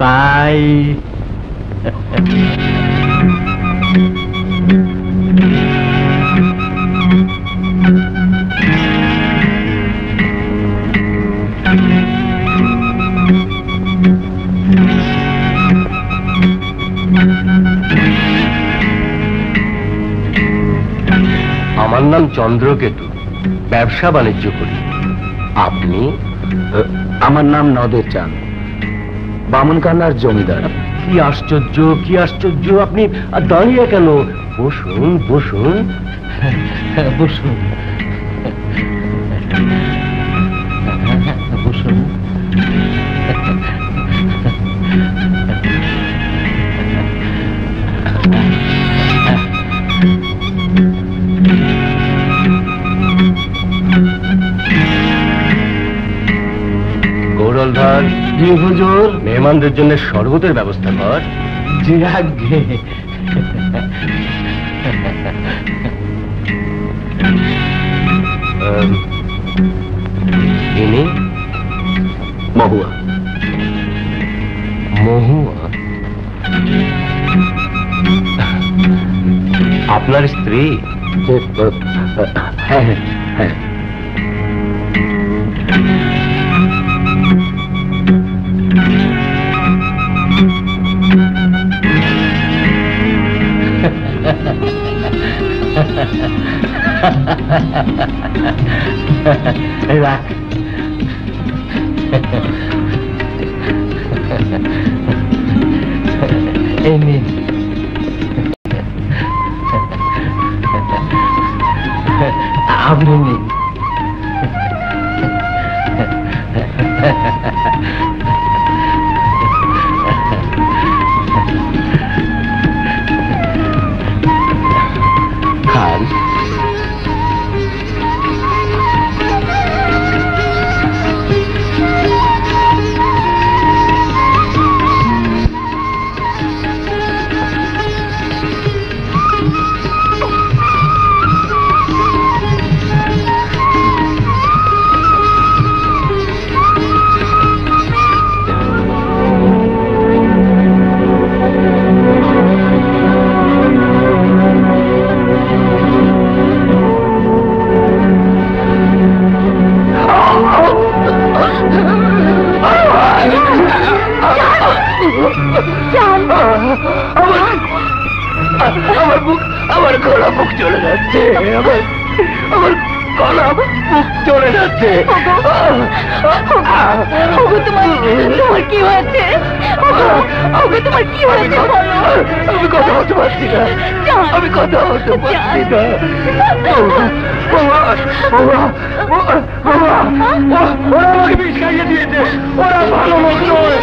তাই আমার নাম চন্দ্রকেতু, ব্যবসা বাণিজ্য করি। আপনি? আমার নাম নদের চাঁদ, বামনকান্নার জমিদার। কি আশ্চর্য, কি আশ্চর্য! আপনি দাঁড়িয়ে কেন? বসুন বসুন বসুন বসুন। গৌরলধর। জি হুজুর। মেহমানদের জন্য শরবতের ব্যবস্থা কর। জি আজ্ঞে। ইনি মহুয়া। মহুয়া আপনার স্ত্রী? হ্যাঁ হ্যাঁ। রাখ। এই নিন। আপনি নিন। খান। আমার বুক, আমার গলা বুক চলে যাচ্ছে, আমার গলা বুক চলে যাচ্ছে। তোমার কি হয়েছে? তোমার কি হয়েছে? আমি কথা বলতে পারছি না, আমি কথা বলতে পারছি না। ওরা আমাকে বিষ খাইয়ে দিয়েছে, ওরা ভালো লোক নয়।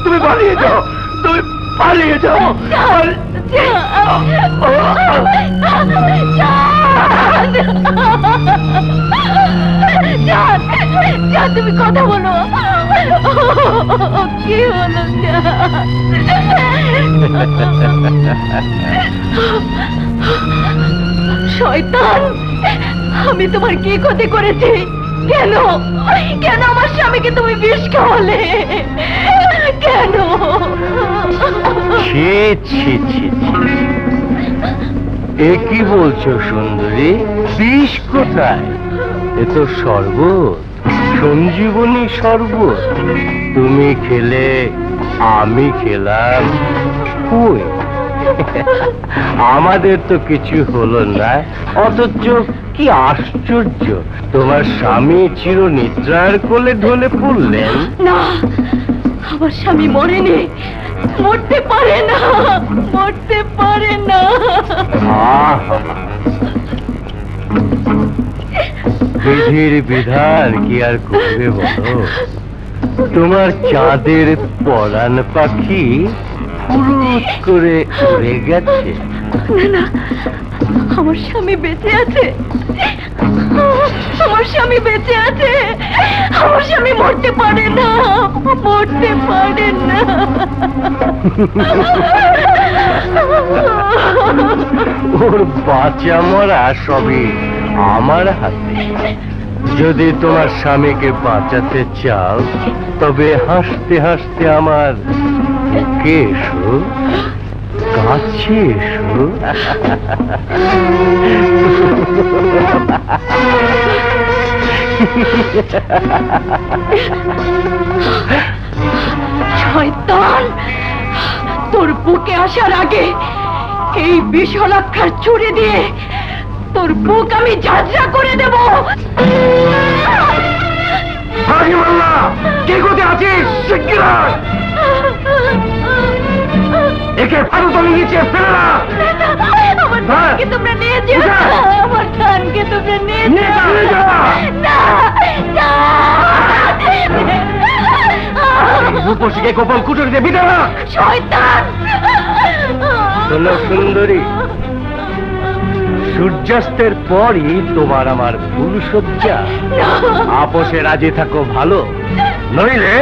তুমি পালিয়ে যাও, তুমি পালিয়ে যাও। তুমি কথা বলো, কি হলো? শয়তান, আমি তোমার কি ক্ষতি করেছি? কেন কেন আমার স্বামীকে তুমি বিষ খাওয়ালে? কেন? এ কি বলছো সুন্দরী? বিষ কোথায়? এ তো শরবত, সঞ্জীবনী শরবত। তুমি খেলে, আমি খেলাম, কই আমাদের তো কিছু হলো না। অথচ কি আশ্চর্য, তোমার স্বামী চির নিদ্রার কোলে ঢলে পড়লেন। না, আমার স্বামী মরেনি, মরতে পারে না, মরতে পারে না। বিধির বিধান কি আর করবে বলো? তোমার চাঁদের পরাণ পাখি ফুরুত করে উড়ে গেছে। না না, আমার স্বামী বেঁচে আছে, আমার স্বামী বেঁচে আছে, আমার স্বামী মরতে পারে না, মরতে পারে না। ওর বাঁচা মরা সবই আমার হাতে। যদি তোমার স্বামীকে বাঁচাতে চাও তবে হাসতে হাসতে আমার এসো, কাছে এসো। শয়তান, তোর বুকে আসার আগে এই বিশালাক্ষার ছুরি দিয়ে তোর বুক আমি ঝাঁঝরা করে দেব। কে কোথায় আছিস? শিগগির আয়। একে ফারুতলে নিচে ফেলে না। আমার ধানকে তোমরা নিয়ে যেও, আমার ধানকে তোমরা নিয়ে যেও। না, না। রূপসীকে গোপন কুটুরিতে বিদায় রাখ। শয়তান! শোনো সুন্দরী, সূর্যাস্তের পরই তোমার আমার ফুলসজ্জা। আপোষে রাজি থাকো ভালো, নইলে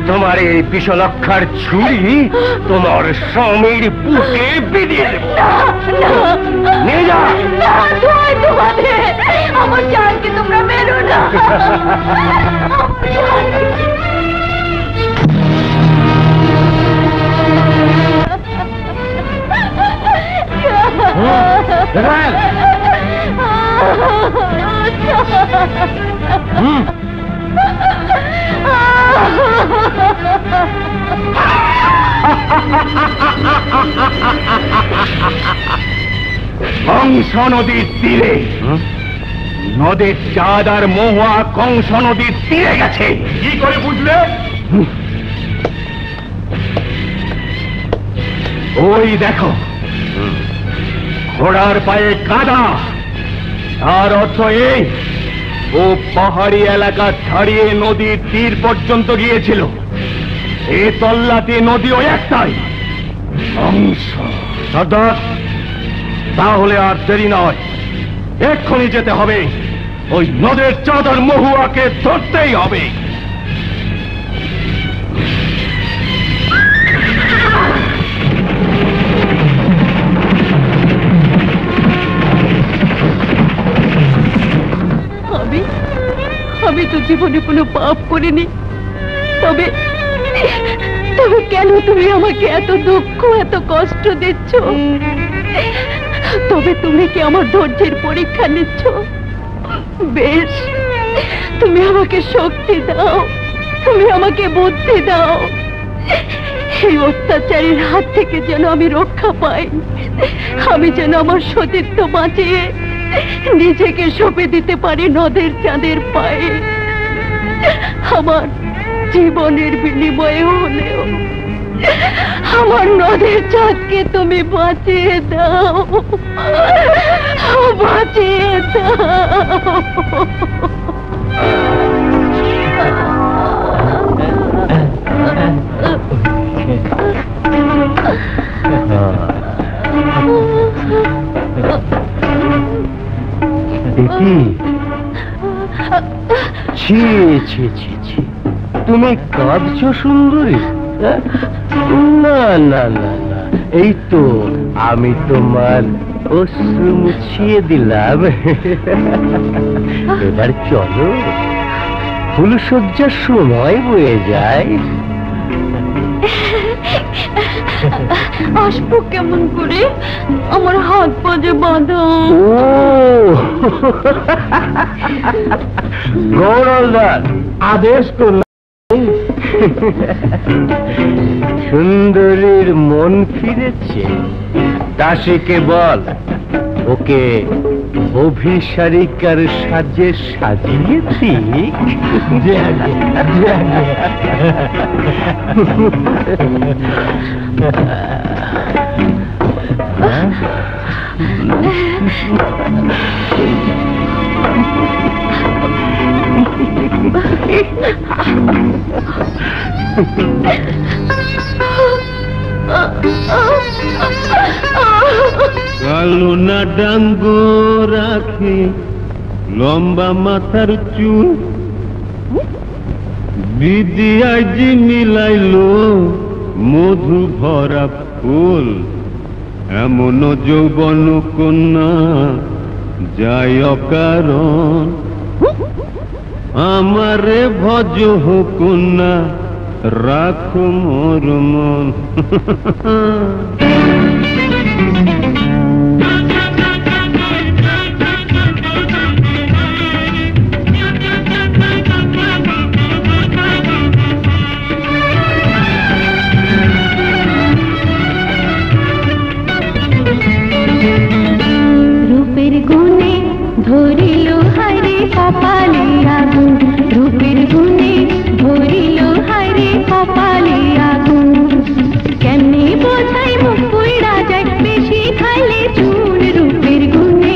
তোমার এই বিশালাক্ষার ছুরি তোমার স্বামীর বুকে বেরিয়ে দেব। নিয়ে যা। আমার জানকে তোমরা মেরো না। কংস নদীর তীরে, নদীর চাঁদ আর মহুয়া কংস নদীর তীরে গেছে। কি করে বুঝলে? ওই দেখো, ঘোড়ার পায়ে কাদা। তার অর্থ এই, ও পাহাড়ি এলাকা ছাড়িয়ে নদীর তীর পর্যন্ত গিয়েছিল। এ তল্লাতে নদীও একটাই, কংস। সর্দার, তাহলে আর দেরি নয়, এক্ষুনি যেতে হবে। ওই নদের চাঁদার মহুয়াকে ধরতেই হবে। আমি তো জীবনে কোনো পাপ করিনি, তবে তবে কেন তুমি আমাকে এত দুঃখ, এত কষ্ট দিচ্ছ? তবে তুমি কি আমার ধৈর্যের পরীক্ষা নিচ্ছ? বেশ, তুমি আমাকে শক্তি দাও, তুমি আমাকে বুদ্ধি দাও। এই অত্যাচারীর হাত থেকে যেন আমি রক্ষা পাই, আমি যেন আমার সতীত্ব বাঁচিয়ে নিজেকে সঁপে দিতে পারি নদের চাঁদের পায়ে। আমার জীবনের বিনিময়ে হলেও আমার নদের চাঁদকে তুমি বাঁচিয়ে দাও, বাঁচিয়ে দাও। ছি ছি ছি ছি, তুমি কাঁদছো সুন্দরী? না না না না, এই তো আমি তোমার অশ্রু মুছিয়ে দিলাম। এবার চলো, ফুলসজ্জার সময় বয়ে যায়। আসবো কেমন করে? আমার হাত পা যে বাঁধা। ও গৌরদার আদেশ করল, সুন্দরীর মন ফিরেছে। দাসীকে বল ওকে অভিসারিকার সাজে সাজিয়েছি। কালো না ডাঙ্গো রাখে লম্বা মাথার চুল, দিদি আজি মিলাইলো মধু ভরা ফুল, এমন যৌবন কন্যা যায় অকারণ, আমারে ভজ কন্যা রাখো মোর মন। রূপের গুণে ধরিল হারে কপালে আগুন, রূপের গুণে ধরিল হারে কপালে আগুন, কেমনে বোঝাই মুখ পুইড়া যায় বেশি খাইলে চুন, রূপের গুণে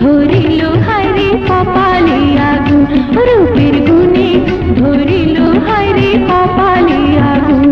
ধরিল হারে কপালে আগুন, রূপের গুণে ধরিল হারে কপালে আগুন।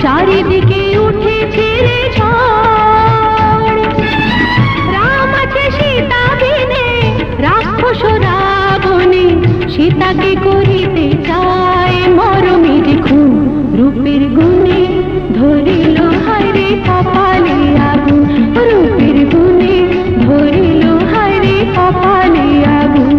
চারিদিকে উঠেছে রে ঝড়, রাম আছে সীতা বিনে রাক্ষস রাবণে, সীতাকে করিতে চায় মরমের খুন, রূপের গুণে ধরিল হায়রে কপালে আগুন, রূপের গুণে ধরিল হায়রে কপালে আগুন।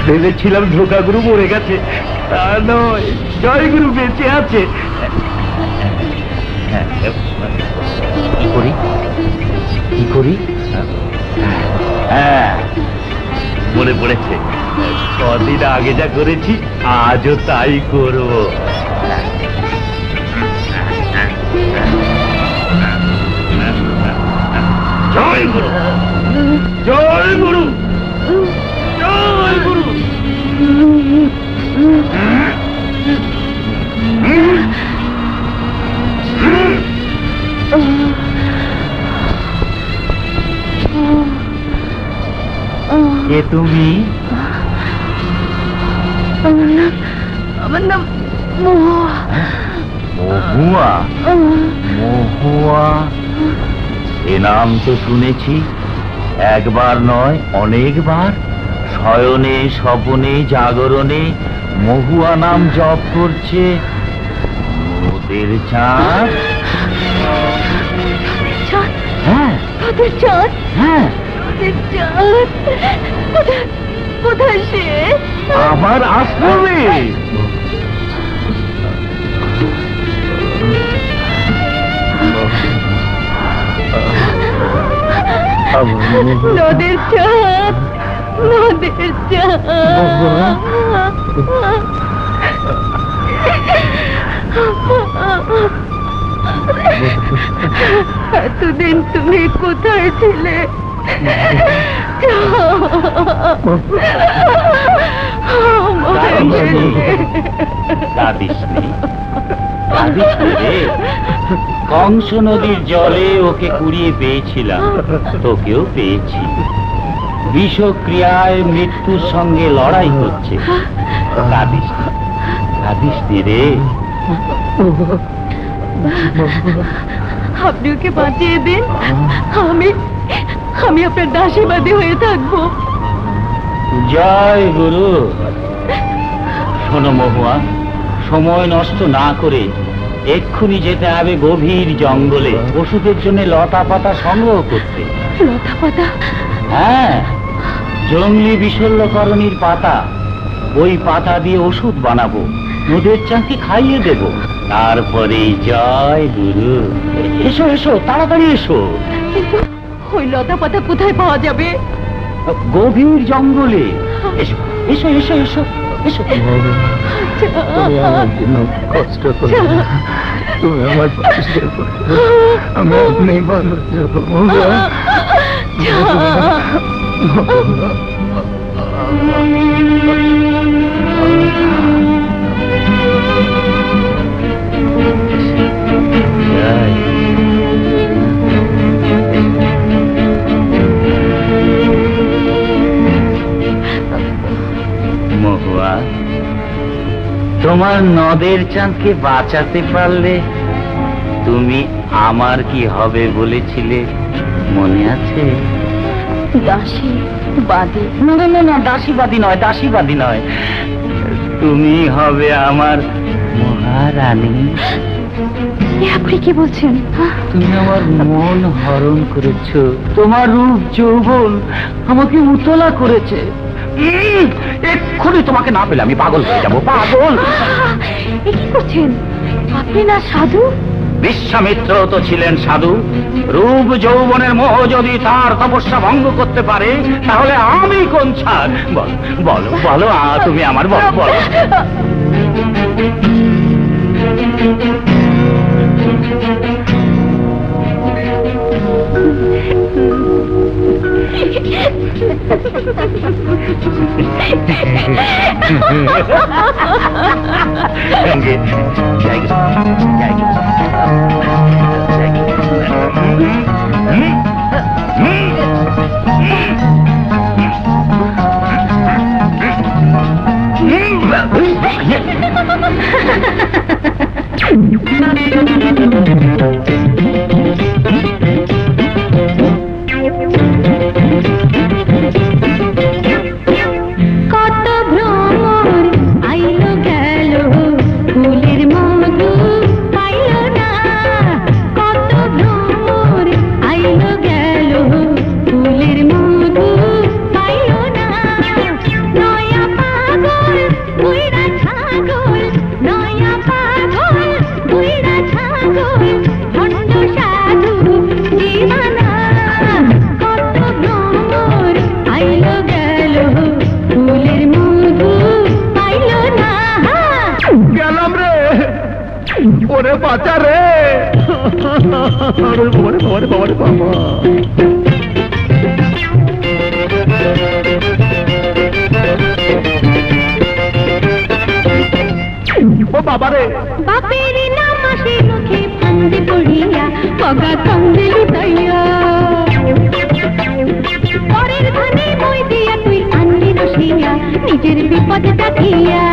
ভেবেছিলাম ধোকা গুরু মরে গেছে, তা নয়, জয় গুরু বেঁচে আছে। কি করি কি করি? হ্যাঁ, মনে পড়েছে, কদিন আগে যা করেছি আজও তাই করব। জয় গুরু, জয় গুরু, জয় গুরু। কে তুমি? আমার নাম মহুয়া। মহুয়া? মহুয়া এ নাম তো শুনেছি, একবার নয় অনেকবার। শয়নে স্বপনে জাগরণে মহুয়া নাম জপ করছে ওদের চাঁদ। হ্যাঁ, ওদের চাঁদ। হ্যাঁ, ওদের চাঁদ। কোথায় সে? আমার আশ্রমে। নদের চাঁদ, নদের চাঁদ। এতদিন তুমি কোথায় ছিলে? কংস নদীর জলে ওকে কুড়িয়ে পেয়েছিলাম, তোকেও পেয়েছি। বিষক্রিয়ায় মৃত্যুর সঙ্গে লড়াই করছে। কাঁদিস না, কাঁদিস রে। আপনি ওকে বাঁচিয়ে দিন, আমি আপনার দাসীবাদী হয়ে থাকবো। জয় গুরু। শোনো মহুয়া, সময় নষ্ট না করে এক্ষুনি যেতে হবে গভীর জঙ্গলে ওষুধের জন্য লতা পাতা সংগ্রহ করতে। লতা পাতা? হ্যাঁ, জঙ্গলি বিশল্যকরণীর পাতা। ওই পাতা দিয়ে ওষুধ বানাবো, নদের চাঁদকে খাইয়ে দেব। তারপরে জয় গুরু। এসো এসো, তাড়াতাড়ি এসো। কিন্তু ওই লতা পাতা কোথায় পাওয়া যাবে? গভীর জঙ্গলে। এসো এসো এসো এসো এসো। কষ্ট করো, তুমি আমার পাশে, আমি আপনি ভালো যাবো। মহুয়া, তোমার নদের চাঁদকে বাঁচাতে পারলে তুমি আমার কি হবে বলেছিলে? মনে আছে? দাসী বাদী? না না না না, দাসীবাদী নয়, দাসীবাদী নয়। তুমি হবে আমার মহারানী। আপনি কি বলছেন? তুমি আমার মন হরণ করেছো, তোমার রূপ যৌবন আমাকে উতলা করেছে। এক্ষুনি তোমাকে না পেলে আমি পাগল হয়ে যাবো, পাগল। এ কি করছেন আপনি? না সাধু? বিশ্বামিত্র তো ছিলেন সাধু। রূপ যৌবনের মোহ যদি তার তপস্যা ভঙ্গ করতে পারে, তাহলে আমি কোন ছাড়? বলো বলো বলো, তুমি আমার বলো বলো। কত ভ্রমর আইলো গেল, ফুলের মধু পাইল না। কত ভ্রমর আইলো গেল, ফুলের মধু পাইল না। নয়া পাগল বুইড়া ছাগল, নয়া পাগল বুইড়া ছাগল, ভণ্ড সাধু দিবানা। কত ভ্রমর আইলো গেল, ফুলের মধু পাইল না। গেলাম রে, ওরে বাঁচা রে। আরে বাবারে বাবারে বাবারে বাবা। ও বাবারে, বাপের নাম আসে মুখে ফান্দে পড়িয়া, পগা কান্দে লুটাইয়া। পরের ধানে মই দিয়া তুই আনলি রসিয়া, নিজের বিপদ দেখিয়া।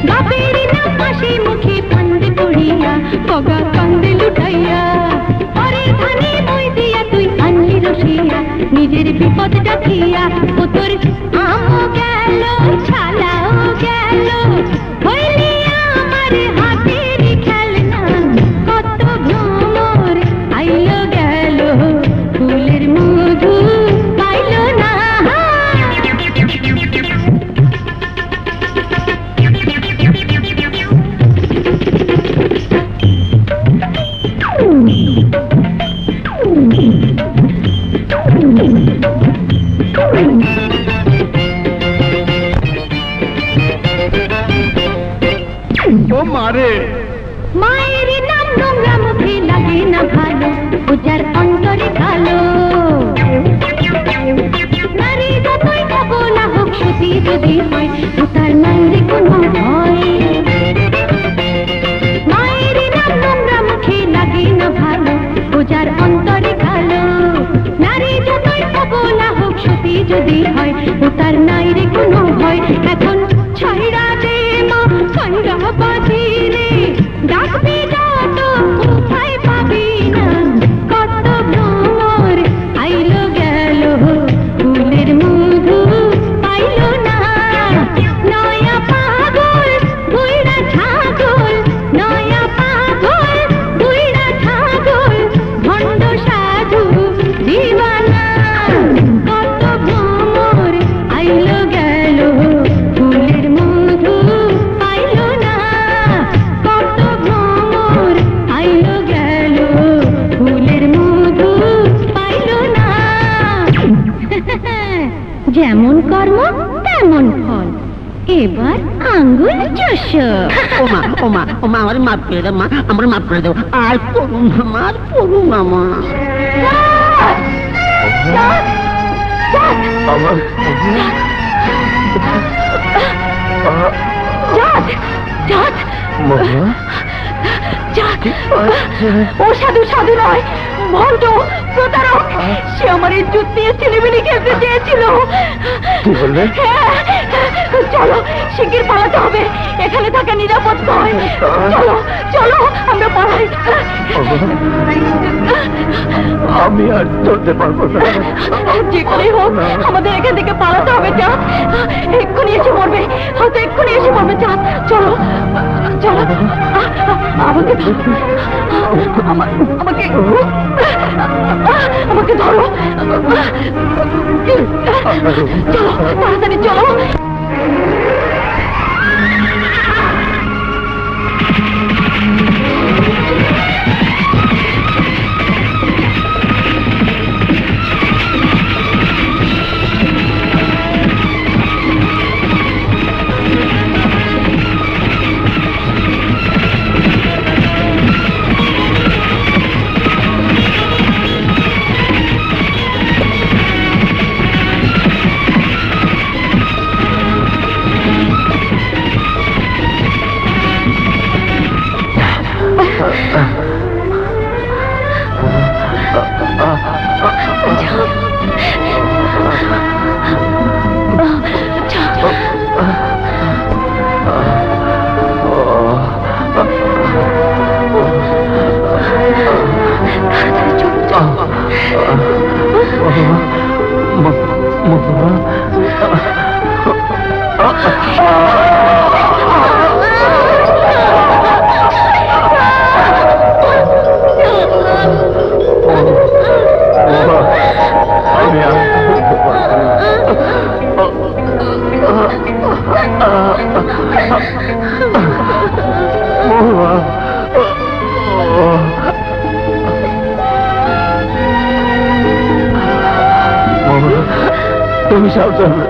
বাপের নাম আসে মুখে ফান্দে পড়িয়া, পগা কান্দে লুটাইয়া। পরের ধানে মই দিয়া তুই আনলি রসিয়া, নিজের বিপদ দেখিয়া। ও তোর আমও গেল, ছালাও গেল, হইলি আমার হাতের খেলনা। কত ভ্রমর আইলো গেল, ফুলের মধু পাইল না। ও মারে, মায়ের নাম নোংরা মুখে লাগে না ভালো, উজার অন্তরে কালো। নারী যতই অবলা হোক, সতী যদি হয়, তার নাইরে কোনো ভয়। মায়ের নাম নোংরা মুখে লাগে না ভালো, উজার অন্তরে কালো। নারী যতই অবলা হোক, সতী যদি হয়, তার নাইরে কোনো ভয়। এখন ছাইড়া দে মা, ছাইড়া বাজিলে, ডাকবি যত উপায় পাবি না। কত ভ্রমর আইলো গেল, ফুলের মধু পাইল না। নয়া পাগল বুইড়া ছাগল, নয়া পাগল বুইড়া ছাগল, ভণ্ড সাধু দিবানা। কত ভ্রমর আইলো গেল, ফুলের মধু পাইল না। কত ভ্রমর আইলো গেল, ফুলের মধু পাইল না। যেমন কর্ম তেমন ফল, এবার আঙ্গুল চষ। ওমা ওমা ওমা, আমার মাফ করে দাও মা, আমার মাফ করে দাও। আর পড়ুন আমার, পড়ুন আমার। ও সাধু সাধু নয়, ভণ্ড প্রতারক। সে আমার ইজ্জত দিয়ে ছেলেমেয়ে খেলতে চেয়েছিল। কি বলবে? চলো শিগগির পালাতে হবে, এখানে থাকা নিরাপদ নয়। চলো চলো আমরা পালাই। আমি আর চলতে পারবো না। যে করেই হোক আমাদের এখান থেকে পালাতে হবে। চাঁদ এক্ষুনি এসে পড়বে, হয়তো এক্ষুনি এসে পড়বে। চাঁদ চলো চলো, আমাকে আমাকে আমাকে ধরো। চলো তাড়াতাড়ি চলো। তুমি সাবধানে।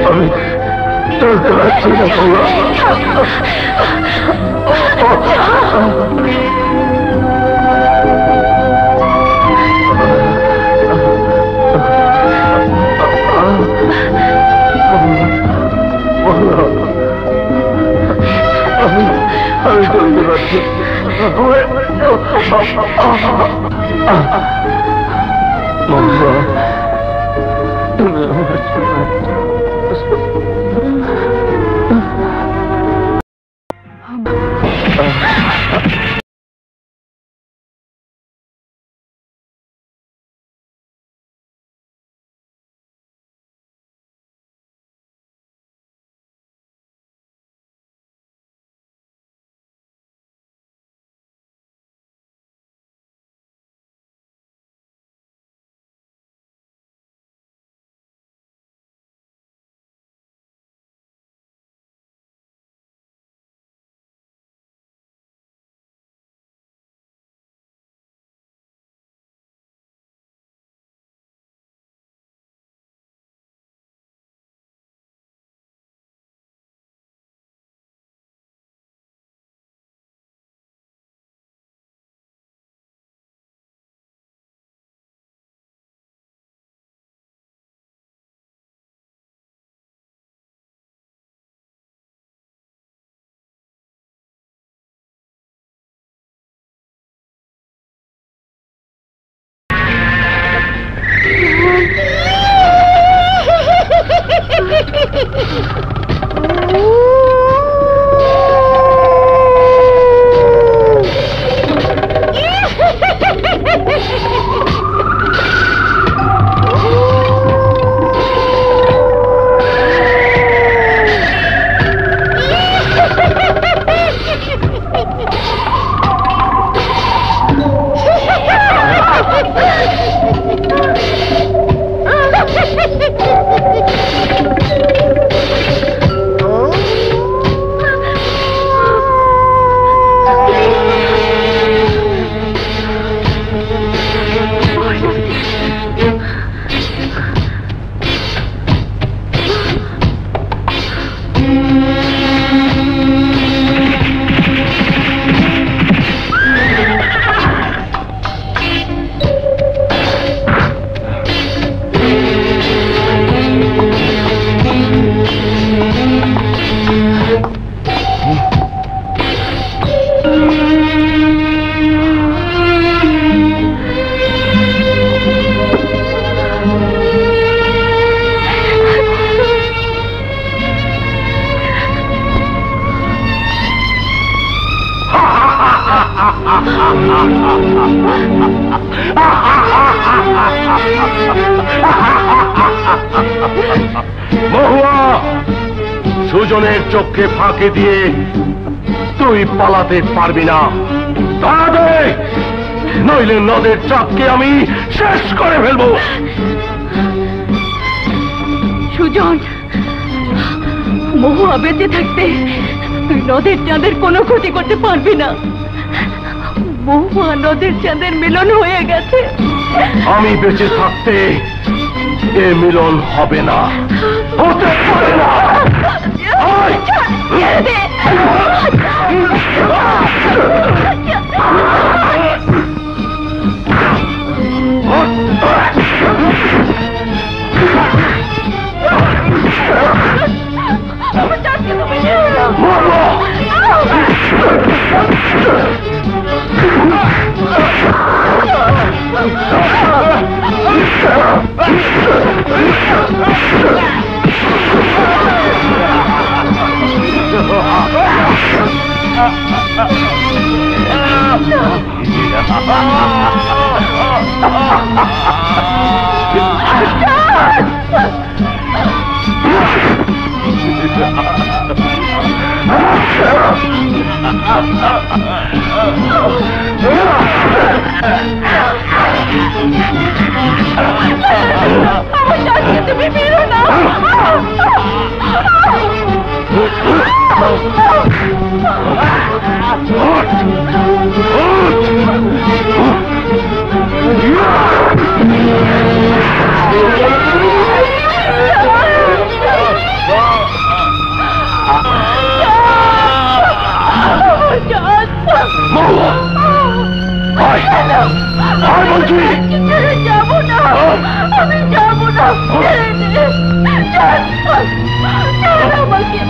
আমি চলতে পারছি না। আমি চলতে পারছি। তুমি আমার মহুয়া, সুজনের চোখে ফাঁকি দিয়ে তুই পালাতে পারবি না। দাঁড়াবে, নইলে নদের চাপকে আমি শেষ করে ফেলবো। সুজন, মহুয়া বেঁচে থাকতে তুই নদের চাঁদের কোনো ক্ষতি করতে পারবি না। মহুয়া নদের চাঁদের মিলন হয়ে গেছে। আমি বেঁচে থাকতে এ মিলন হবে না, হতে পারে না। তুমি বেরো না। যাবো না, আমি যাবো না। আমাকে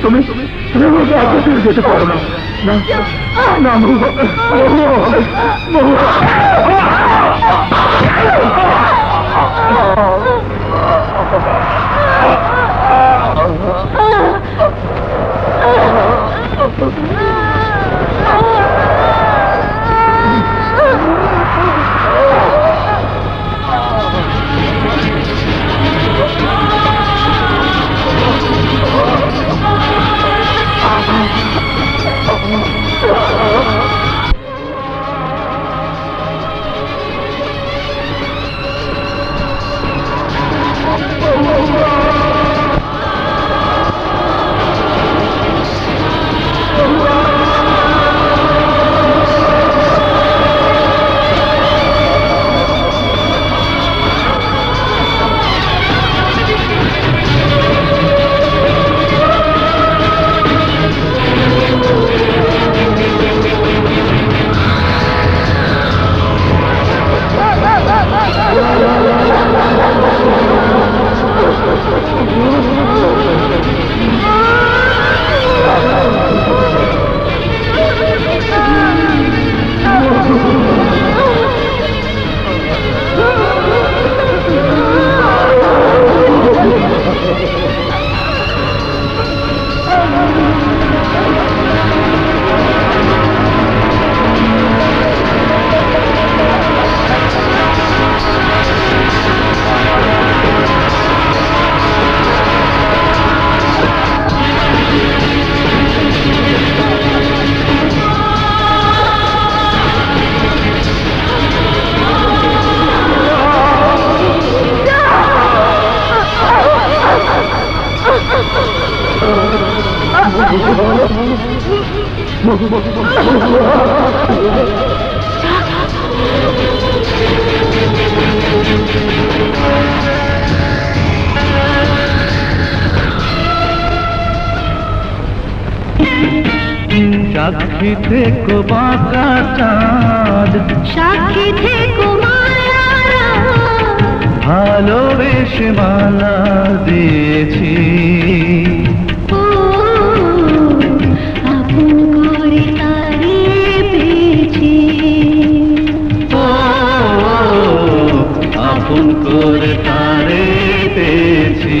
তুমি আমাকে আগে ফিরে যেতে পারো না। না সাক্ষী থেকো বাঁকা চাঁদ, সাক্ষী থেকো মায়া, ভালোবেসে মালা দিয়েছি। আপন করে তারে পেয়েছি, আপন করে তারে পেয়েছি।